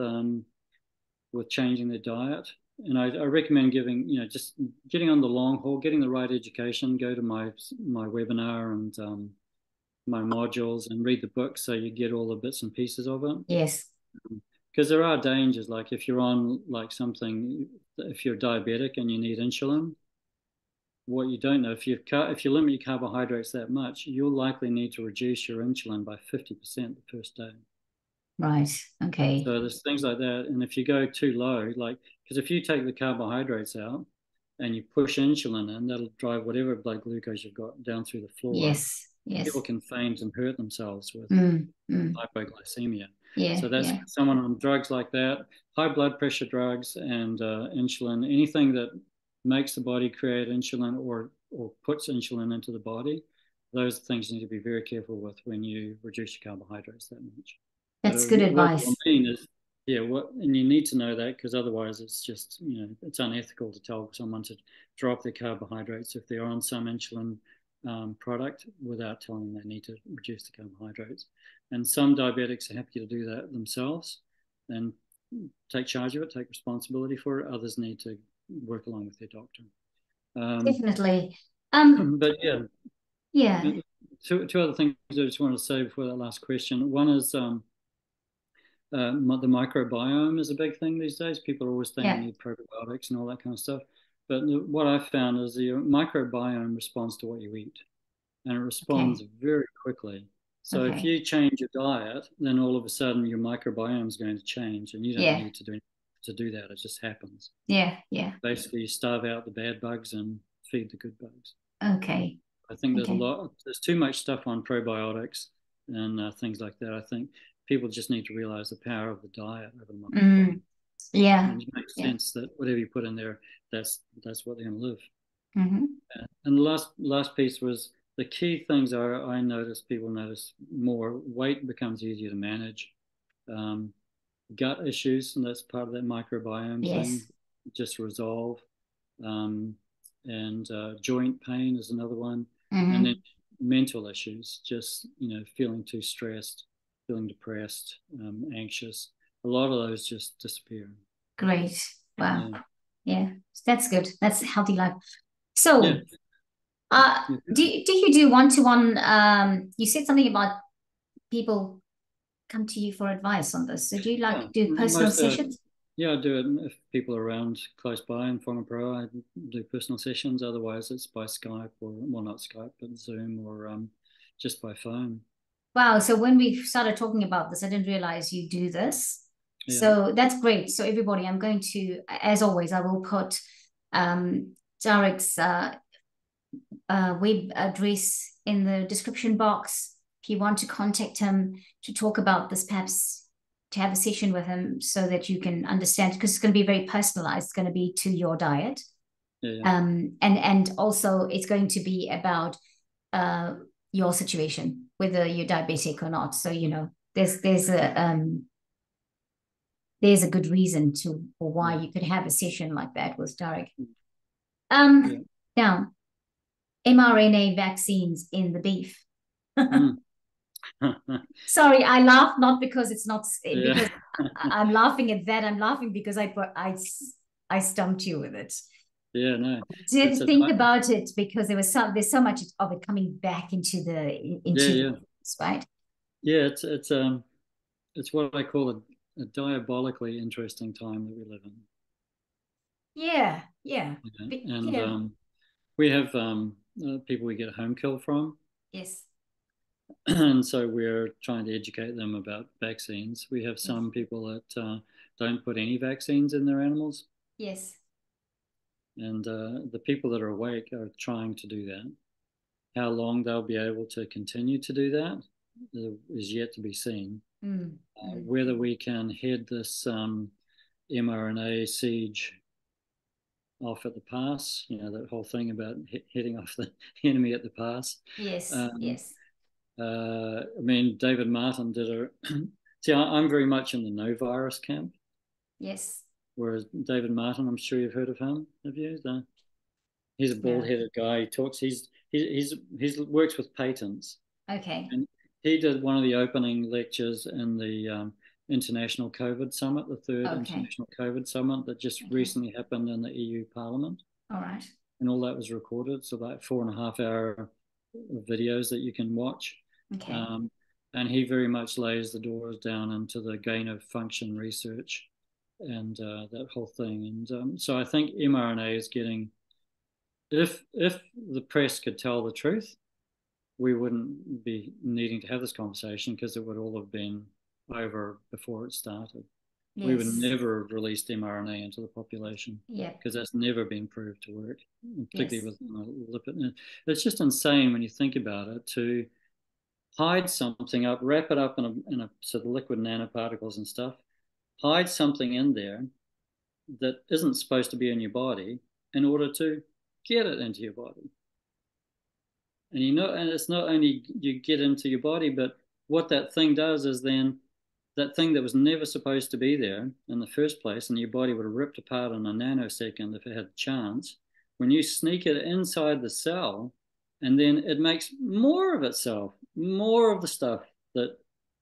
Speaker 2: changing their diet, and I recommend just getting on the long haul, getting the right education. Go to my webinar and my modules and read the book so you get all the bits and pieces of it.
Speaker 1: Yes.
Speaker 2: Because there are dangers, like if you're on like if you're diabetic and you need insulin, what you don't know, if you limit your carbohydrates that much, you'll likely need to reduce your insulin by 50% the first day.
Speaker 1: Right. Okay.
Speaker 2: So there's things like that. And if you go too low, because if you take the carbohydrates out and you push insulin in, that'll drive whatever blood glucose you've got down through the floor.
Speaker 1: Yes.
Speaker 2: People can faint and hurt themselves with hypoglycemia.
Speaker 1: Yeah.
Speaker 2: So that's someone on drugs like that, high blood pressure drugs and insulin, anything that makes the body create insulin or puts insulin into the body, those things need to be very careful with when you reduce your carbohydrates that much.
Speaker 1: That's good advice.
Speaker 2: What I mean is, and you need to know that, because otherwise it's just, it's unethical to tell someone to drop their carbohydrates if they're on some insulin product without telling them they need to reduce the carbohydrates. And some diabetics are happy to do that themselves and take charge of it, take responsibility for it. Others need to work along with their doctor.
Speaker 1: Definitely.
Speaker 2: But yeah,
Speaker 1: Yeah,
Speaker 2: two other things I just wanted to say before that last question. One is the microbiome is a big thing these days. People are always saying you
Speaker 1: yeah,
Speaker 2: need probiotics and all that kind of stuff. But what I found is the microbiome responds to what you eat, and it responds
Speaker 1: okay,
Speaker 2: very quickly. So if
Speaker 1: okay,
Speaker 2: you change your diet, then all of a sudden your microbiome is going to change, and you don't
Speaker 1: yeah,
Speaker 2: need to do that. It just happens.
Speaker 1: yeah, yeah,
Speaker 2: Basically, you starve out the bad bugs and feed the good bugs.
Speaker 1: okay,
Speaker 2: I think
Speaker 1: okay.
Speaker 2: there's too much stuff on probiotics and things like that. I think people just need to realize the power of the diet over the microbiome.
Speaker 1: Mm, yeah,
Speaker 2: And it makes
Speaker 1: yeah.
Speaker 2: sense that whatever you put in there, that's what they're going to live.
Speaker 1: Hmm.
Speaker 2: And the last piece was the key things I noticed, people notice more. Weight becomes easier to manage. Um, Gut issues, and that's part of that microbiome thing,
Speaker 1: Yes.
Speaker 2: just resolve. Um, and joint pain is another one. And then
Speaker 1: Hmm.
Speaker 2: mental issues, just, feeling too stressed, feeling depressed, anxious. A lot of those just disappear.
Speaker 1: Great. Wow.
Speaker 2: Yeah.
Speaker 1: Yeah, that's good. That's a healthy life.
Speaker 2: Yeah.
Speaker 1: So,
Speaker 2: Yeah.
Speaker 1: do you do one-to-one? You said something about people come to you for advice on this. So, do you
Speaker 2: Yeah.
Speaker 1: like do personal
Speaker 2: Most,
Speaker 1: sessions?
Speaker 2: yeah, I do it if people are around close by in Whangaparo. I do personal sessions. Otherwise, it's by Skype or, well, not Skype, but Zoom or just by phone.
Speaker 1: Wow. So when we started talking about this, I didn't realize you do this.
Speaker 2: Yeah.
Speaker 1: So that's great. So everybody, I'm going to, as always, I will put Darag's web address in the description box if you want to contact him to talk about this, perhaps to have a session with him so that you can understand, because it's going to be very personalized. It's going to be to your diet.
Speaker 2: Yeah. Yeah.
Speaker 1: And also it's going to be about uh, your situation, whether you're diabetic or not. So, there's a good reason to or why
Speaker 2: Yeah.
Speaker 1: you could have a session like that with Darag.
Speaker 2: Yeah.
Speaker 1: Now, mRNA vaccines in the beef.
Speaker 2: Mm.
Speaker 1: Sorry, I laugh not because it's not
Speaker 2: Yeah.
Speaker 1: because I'm laughing at that. I'm laughing because I stumped you with it.
Speaker 2: Yeah. No, it's
Speaker 1: Did
Speaker 2: a
Speaker 1: think about it because there's so much of it coming back
Speaker 2: yeah.
Speaker 1: into the
Speaker 2: Yeah.
Speaker 1: news, right?
Speaker 2: Yeah. It's what I call a diabolically interesting time that we live in.
Speaker 1: Yeah, yeah,
Speaker 2: And
Speaker 1: yeah.
Speaker 2: we have people we get home kill from,
Speaker 1: Yes,
Speaker 2: and so we're trying to educate them about vaccines. We have
Speaker 1: yes,
Speaker 2: some people that don't put any vaccines in their animals,
Speaker 1: yes,
Speaker 2: and the people that are awake are trying to do that. How long they'll be able to continue to do that is yet to be seen.
Speaker 1: mm, mm.
Speaker 2: Whether we can head this mRNA siege off at the pass, that whole thing about heading off the enemy at the pass.
Speaker 1: Yes,
Speaker 2: Um,
Speaker 1: yes,
Speaker 2: I mean, David Martin did a. See, I'm very much in the no virus camp,
Speaker 1: yes.
Speaker 2: whereas David Martin, I'm sure you've heard of him. Have you? He's a
Speaker 1: No.
Speaker 2: bald-headed guy. He talks. He's works with patents,
Speaker 1: Okay,
Speaker 2: and he did one of the opening lectures in the International COVID Summit, the third
Speaker 1: okay,
Speaker 2: International COVID Summit that just
Speaker 1: okay.
Speaker 2: recently happened in the EU Parliament,
Speaker 1: All right.
Speaker 2: and all that was recorded. So about 4.5 hour videos that you can watch.
Speaker 1: Okay.
Speaker 2: Um, and he very much lays the doors down into the gain of function research and that whole thing. And so I think mRNA is getting, if the press could tell the truth, we wouldn't be needing to have this conversation because it would all have been over before it started. We would
Speaker 1: Yes.
Speaker 2: never have released mRNA into the population
Speaker 1: Yep.
Speaker 2: because that's never been proved to work, particularly
Speaker 1: Yes.
Speaker 2: with lipid. It's just insane when you think about it to hide something up, wrap it up in a sort of liquid nanoparticles and stuff, hide something in there that isn't supposed to be in your body in order to get it into your body. And it's not only you get into your body, but what that thing does is then that thing that was never supposed to be there in the first place, and your body would have ripped apart in a nanosecond if it had a chance. When you sneak it inside the cell, and then it makes more of itself, more of the stuff that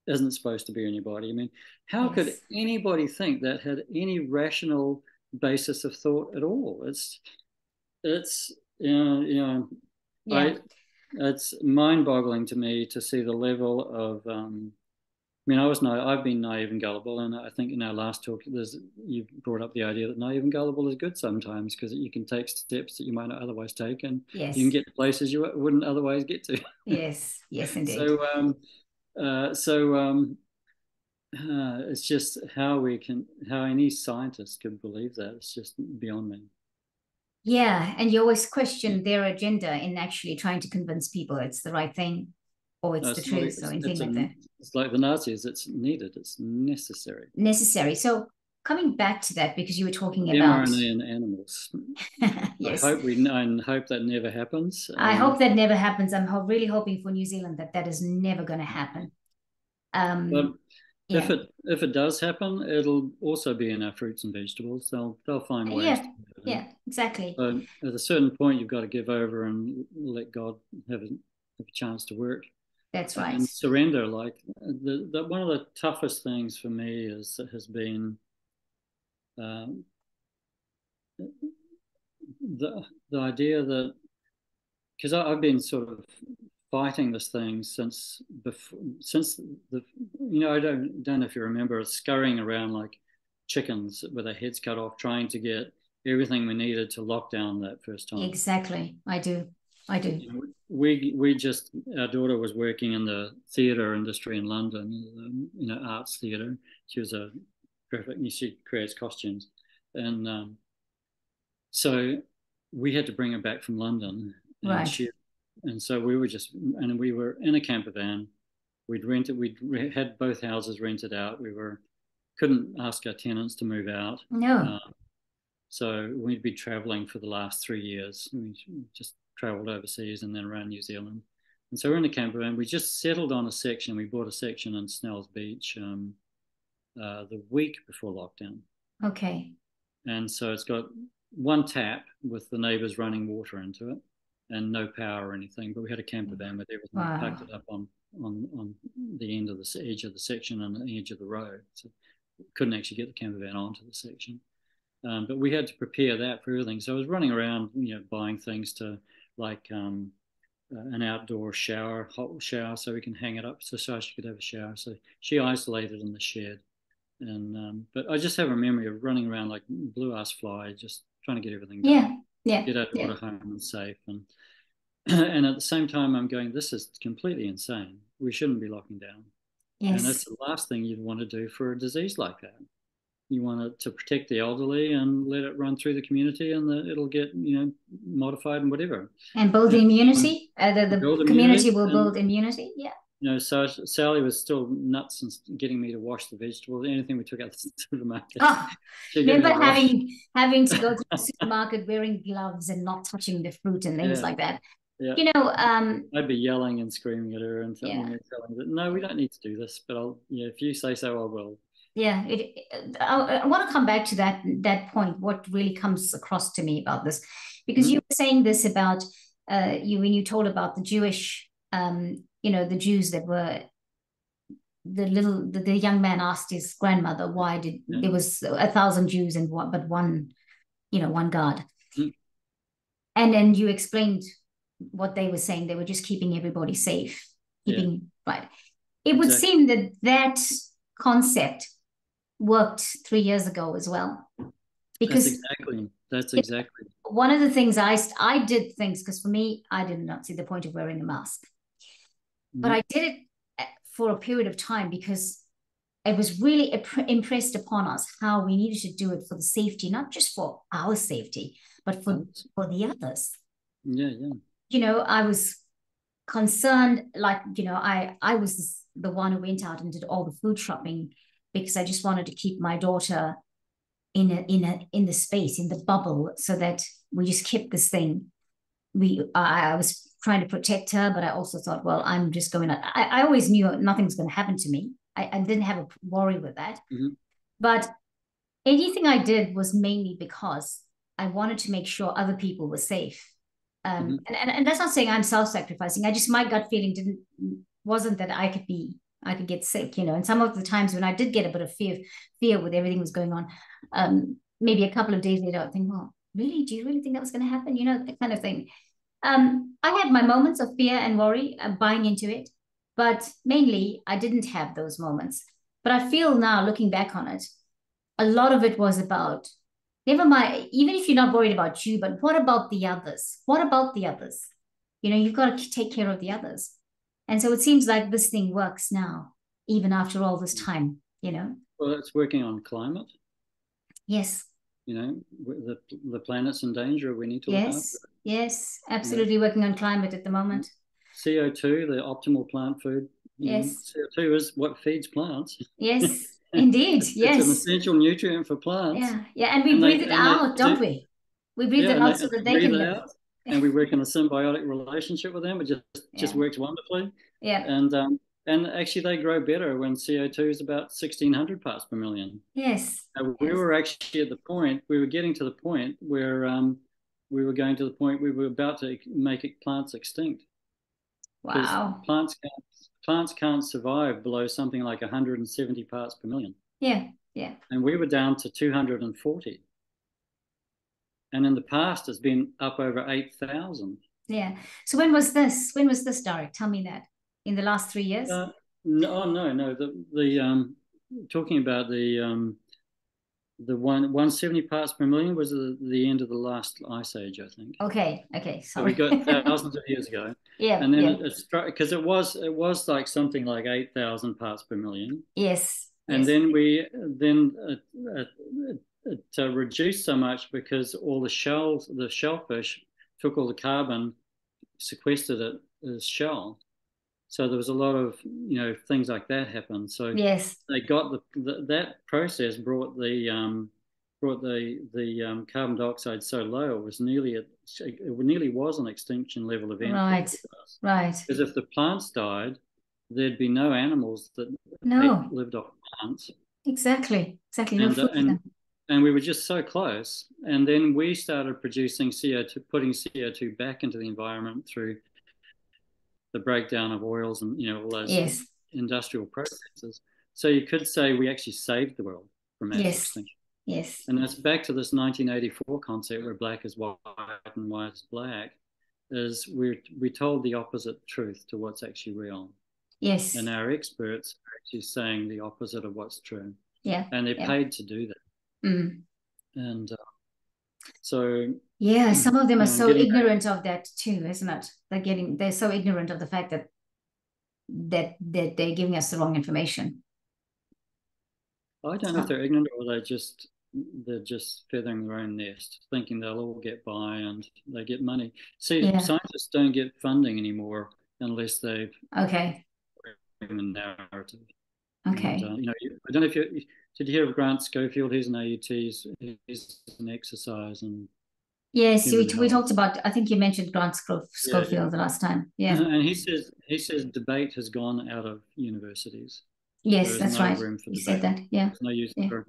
Speaker 2: isn't supposed to be in your body. I mean, how could
Speaker 1: Yes.
Speaker 2: anybody think that had any rational basis of thought at all? It's
Speaker 1: Yeah.
Speaker 2: I it's mind-boggling to me to see the level of. I mean, I've been naive and gullible, and I think in our last talk, you brought up the idea that naive and gullible is good sometimes because you can take steps that you might not otherwise take, and you can
Speaker 1: Yes.
Speaker 2: get to places you wouldn't otherwise get to.
Speaker 1: Yes. Yes, indeed.
Speaker 2: So, so it's just how any scientist could believe that. It's just beyond me.
Speaker 1: Yeah. And you always question their agenda in actually trying to convince people it's the right thing or
Speaker 2: No,
Speaker 1: it's the
Speaker 2: it's not.
Speaker 1: truth or anything like that.
Speaker 2: It's like the Nazis. It's needed. It's necessary.
Speaker 1: Necessary. So coming back to that, because you were talking about,
Speaker 2: mRNA in animals.
Speaker 1: yes,
Speaker 2: I hope that never happens.
Speaker 1: I hope that never happens. I'm really hoping for New Zealand that that is never going to happen.
Speaker 2: But
Speaker 1: Yeah.
Speaker 2: if it does happen, it'll also be in our fruits and vegetables. They'll find ways to
Speaker 1: Yeah.
Speaker 2: do it in.
Speaker 1: Yeah. Exactly.
Speaker 2: But at a certain point, you've got to give over and let God have a chance to work
Speaker 1: That's right.
Speaker 2: and surrender. Like one of the toughest things for me has been um, the idea that because I've been sort of fighting this thing since the I don't know if you remember scurrying around like chickens with their heads cut off trying to get everything we needed to lock down that first time.
Speaker 1: Exactly. I do. I do.
Speaker 2: We just our daughter was working in the theatre industry in London, arts theatre. She was a graphic. She creates costumes, and so we had to bring her back from London, and
Speaker 1: Right.
Speaker 2: she and so we were in a camper van. We'd had both houses rented out. Couldn't ask our tenants to move out.
Speaker 1: No.
Speaker 2: Uh, so we'd be traveling for the last 3 years. We just traveled overseas and then around New Zealand. And so we're in a camper van. We just settled on a section. We bought a section in Snells Beach the week before lockdown.
Speaker 1: Okay.
Speaker 2: And so it's got one tap with the neighbors running water into it and no power or anything. But we had a camper van with everything. We
Speaker 1: Wow.
Speaker 2: parked it up on the end of the edge of the section and the edge of the road. So we couldn't actually get the camper van onto the section. But we had to prepare that for everything. So I was running around, buying things to like an outdoor hot shower, so we can hang it up so she could have a shower. So she isolated in the shed. And but I just have a memory of running around like blue ass fly, just trying to get everything
Speaker 1: Yeah.
Speaker 2: done,
Speaker 1: Yeah.
Speaker 2: get our
Speaker 1: Yeah.
Speaker 2: daughter home and safe. And and at the same time, I'm going, this is completely insane. We shouldn't be locking down. And that's
Speaker 1: Yes.
Speaker 2: the last thing you'd want to do for a disease like that. You want it to protect the elderly and let it run through the community, and it'll get modified and whatever.
Speaker 1: And build
Speaker 2: And
Speaker 1: immunity. The
Speaker 2: build
Speaker 1: community
Speaker 2: immunity,
Speaker 1: will
Speaker 2: and
Speaker 1: build immunity. Yeah.
Speaker 2: so Sally was still nuts and getting me to wash the vegetables. Anything we took out the supermarket,
Speaker 1: Oh,
Speaker 2: she'd get me
Speaker 1: remember
Speaker 2: to wash.
Speaker 1: having to go to the supermarket wearing gloves and not touching the fruit and things
Speaker 2: Yeah,
Speaker 1: like that.
Speaker 2: yeah.
Speaker 1: You know,
Speaker 2: I'd be yelling and screaming at her and
Speaker 1: yeah.
Speaker 2: telling her that no, we don't need to do this. But if you say so, I will.
Speaker 1: Yeah, I want to come back to that point. What really comes across to me about this, because
Speaker 2: Mm-hmm.
Speaker 1: you were saying this about you when you told about the Jewish, the Jews that were the young man asked his grandmother why did
Speaker 2: Yeah.
Speaker 1: there was 1,000 Jews and one God,
Speaker 2: Mm-hmm.
Speaker 1: and then you explained what they were saying. They were just keeping everybody safe,
Speaker 2: Yeah,
Speaker 1: right. It would
Speaker 2: exactly.
Speaker 1: seem that that concept worked 3 years ago as well. Because
Speaker 2: That's exactly.
Speaker 1: one of the things I did things, because for me, I did not see the point of wearing a mask. But
Speaker 2: Mm-hmm.
Speaker 1: I did it for a period of time because it was really impressed upon us how we needed to do it for the safety, not just for our safety, but for the others.
Speaker 2: Yeah.
Speaker 1: I was concerned, like, I was the one who went out and did all the food shopping because I just wanted to keep my daughter in the space, in the bubble, so that we just kept this thing. I was trying to protect her, but I also thought, well, I'm just going to, I always knew nothing's going to happen to me. I didn't have a worry with that.
Speaker 2: Mm-hmm.
Speaker 1: But anything I did was mainly because I wanted to make sure other people were safe. And that's not saying I'm self-sacrificing. My gut feeling wasn't that I could get sick, And some of the times when I did get a bit of fear with everything was going on, maybe a couple of days later, I think, well, really, do you really think that was going to happen? That kind of thing. I had my moments of fear and worry, buying into it, but mainly I didn't have those moments. But I feel now, looking back on it, a lot of it was about, never mind, even if you're not worried about you, but what about the others? What about the others? You've got to take care of the others. And so it seems like this thing works now, even after all this time,
Speaker 2: Well, it's working on climate.
Speaker 1: Yes.
Speaker 2: The planet's in danger. We need to look after it.
Speaker 1: Yes, absolutely working on climate at the moment.
Speaker 2: CO2, the optimal plant food.
Speaker 1: Yes.
Speaker 2: CO2 is what feeds plants.
Speaker 1: Yes, indeed. Yes.
Speaker 2: It's an essential nutrient for plants.
Speaker 1: Yeah. Yeah. And we breathe it out, don't we? We breathe it out so that they can live.
Speaker 2: And we work in a symbiotic relationship with them. It just works wonderfully.
Speaker 1: Yeah.
Speaker 2: And actually they grow better when CO2 is about 1,600 parts per million.
Speaker 1: Yes.
Speaker 2: We were actually at the point, we were getting to the point where we were going to the point we were about to make plants extinct.
Speaker 1: Wow.
Speaker 2: Plants can't survive below something like 170 parts per million.
Speaker 1: Yeah, yeah.
Speaker 2: And we were down to 240. And in the past, it's been up over 8,000.
Speaker 1: Yeah. So when was this? When was this, Darag? Tell me that. In the last 3 years?
Speaker 2: No. Talking about the 170 parts per million was the end of the last ice age, I think.
Speaker 1: Okay. Sorry.
Speaker 2: So we got thousands of years ago.
Speaker 1: Yeah.
Speaker 2: And then it struck, because it was like something like 8,000 parts per million.
Speaker 1: Yes.
Speaker 2: And then it reduced so much because all the shellfish took all the carbon, sequestered it as shell. So there was a lot of things like that happen. So
Speaker 1: yes,
Speaker 2: they got that process brought the carbon dioxide so low it nearly was an extinction level event.
Speaker 1: Right.
Speaker 2: Because if the plants died, there'd be no animals that lived off plants.
Speaker 1: Exactly. No food for them.
Speaker 2: And we were just so close. And then we started producing CO2, putting CO2 back into the environment through the breakdown of oils and all those industrial processes. So you could say we actually saved the world from mass extinction.
Speaker 1: Yes.
Speaker 2: And that's back to this 1984 concept where black is white and white is black. Is we told the opposite truth to what's actually real.
Speaker 1: Yes.
Speaker 2: And our experts are actually saying the opposite of what's true.
Speaker 1: Yeah.
Speaker 2: And they're paid to do that.
Speaker 1: Mm.
Speaker 2: And so
Speaker 1: some of them are so ignorant of that too, isn't it? They're so ignorant of the fact that they're giving us the wrong information.
Speaker 2: I don't know if they're ignorant or they're just feathering their own nest, thinking they'll all get by and they get money. See, scientists don't get funding anymore unless they've the narrative.
Speaker 1: Okay.
Speaker 2: And, I don't know if did you hear of Grant Schofield? He's an AUT. He's an exercise and
Speaker 1: yes, we talked about. I think you mentioned Grant Schofield the last time. Yeah.
Speaker 2: And he says debate has gone out of universities.
Speaker 1: Yes, that's right. You said that. Yeah.
Speaker 2: There's no use for.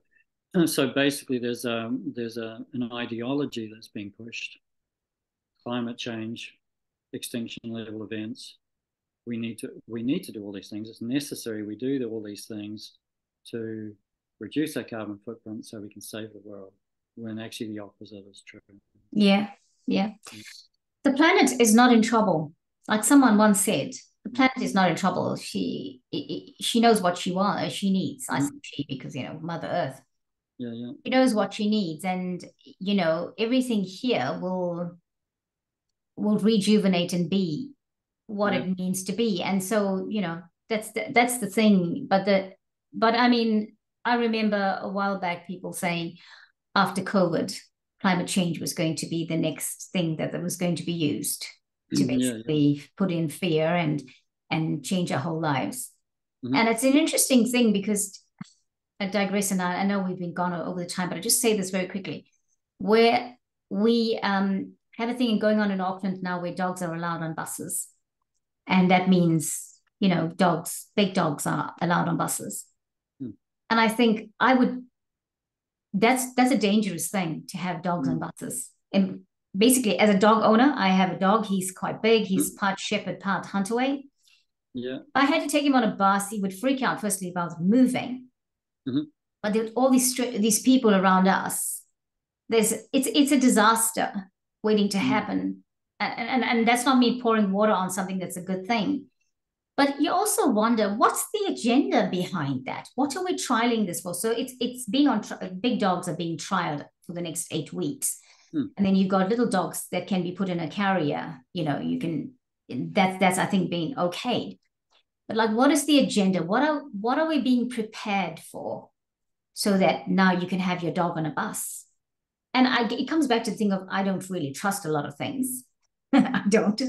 Speaker 2: So basically, there's an ideology that's being pushed. Climate change, extinction level events. We need to do all these things. It's necessary we do all these things to reduce our carbon footprint so we can save the world, when actually the opposite is true. Yeah.
Speaker 1: The planet is not in trouble. Like someone once said, the planet is not in trouble. She knows what she wants, she needs. I say she because Mother Earth.
Speaker 2: Yeah.
Speaker 1: She knows what she needs, and everything here will rejuvenate and be what it means to be. And so that's the thing. But I mean, I remember a while back people saying after COVID, climate change was going to be the next thing that was going to be used to basically put in fear and change our whole lives. Mm-hmm. And it's an interesting thing because I digress, and I know we've been gone over the time, but I just say this very quickly, where we have a thing going on in Auckland now where dogs are allowed on buses. And that means, big dogs are allowed on buses. And I think that's a dangerous thing to have dogs on buses. And basically, as a dog owner, I have a dog. He's quite big. He's part shepherd, part huntaway.
Speaker 2: Yeah.
Speaker 1: I had to take him on a bus. He would freak out firstly about moving, but there were all these people around us. It's a disaster waiting to happen, and that's not me pouring water on something that's a good thing. But you also wonder what's the agenda behind that? What are we trialing this for? So it's being on big dogs are being trialed for the next 8 weeks, and then you've got little dogs that can be put in a carrier. You know, you can that's I think being okayed. But like, what is the agenda? What are we being prepared for, so that now you can have your dog on a bus? And it comes back to the thing of I don't really trust a lot of things. I don't.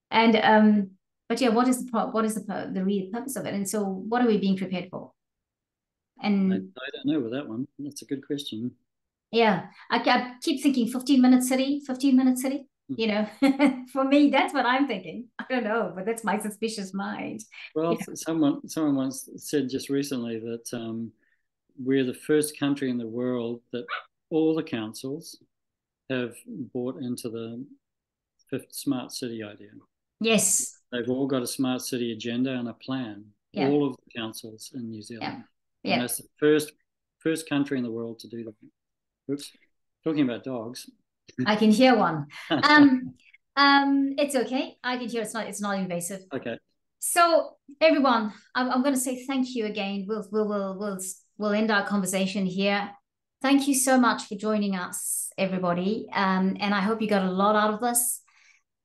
Speaker 1: And but yeah, what is the real purpose of it? And so, what are we being prepared for? And
Speaker 2: I don't know with that one. That's a good question.
Speaker 1: yeah, I keep thinking 15-minute city, 15-minute city. You know, for me, that's what I'm thinking. I don't know, but that's my suspicious mind.
Speaker 2: Well, someone once said just recently that we're the first country in the world that all the councils have bought into the fifth smart city idea.
Speaker 1: Yes.
Speaker 2: They've all got a smart city agenda and a plan.
Speaker 1: Yeah.
Speaker 2: All of the councils in New Zealand.
Speaker 1: Yeah.
Speaker 2: And that's the first country in the world to do that. Oops. Talking about dogs.
Speaker 1: I can hear one. It's okay. I can hear it's not invasive.
Speaker 2: Okay.
Speaker 1: So everyone, I'm going to say thank you again. We'll end our conversation here. Thank you so much for joining us, everybody. And I hope you got a lot out of this.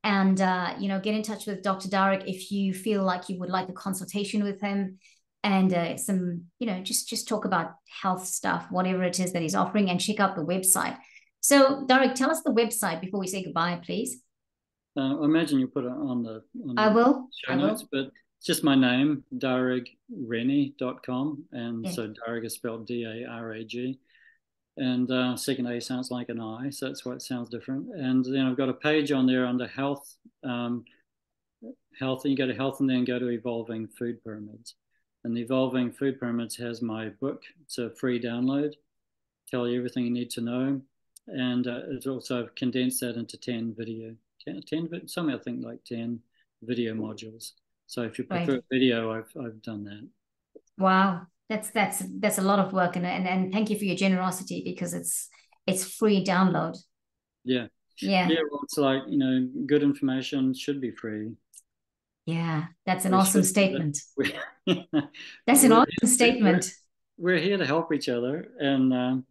Speaker 1: And get in touch with Dr. Darag if you feel like you would like a consultation with him, and some, just talk about health stuff, whatever it is that he's offering, and check out the website. So, Darag, tell us the website before we say goodbye, please.
Speaker 2: I imagine you'll put it on the
Speaker 1: show
Speaker 2: notes, but it's just my name, daragrennie.com. And so Darag is spelled D-A-R-A-G. And second A sounds like an I, so that's why it sounds different. And then I've got a page on there under health, and you go to health and then go to evolving food pyramids. And the evolving food pyramids has my book. It's a free download, tell you everything you need to know. And it's also condensed that into 10 something I think like 10 video modules. So if you prefer video, I've done that.
Speaker 1: Wow. That's a lot of work, and thank you for your generosity, because it's free download.
Speaker 2: Yeah. Well, it's like, good information should be free.
Speaker 1: Yeah, that's an awesome statement. That's an awesome statement.
Speaker 2: We're here to help each other, and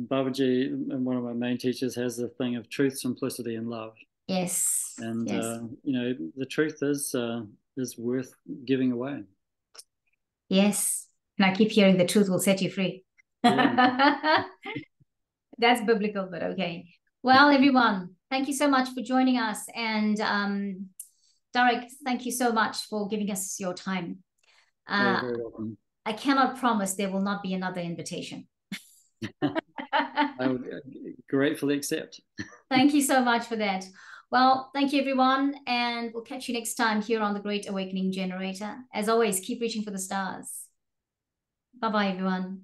Speaker 2: Babaji, one of my main teachers, has the thing of truth, simplicity, and love.
Speaker 1: Yes.
Speaker 2: And the truth is worth giving away.
Speaker 1: Yes. And I keep hearing the truth will set you free. Yeah. That's biblical, but okay. Well, everyone, thank you so much for joining us. And Darag, thank you so much for giving us your time.
Speaker 2: You're very welcome.
Speaker 1: I cannot promise there will not be another invitation.
Speaker 2: I would gratefully accept.
Speaker 1: Thank you so much for that. Well, thank you, everyone, and we'll catch you next time here on the Great Awakening Generator. As always, keep reaching for the stars. Bye-bye, everyone.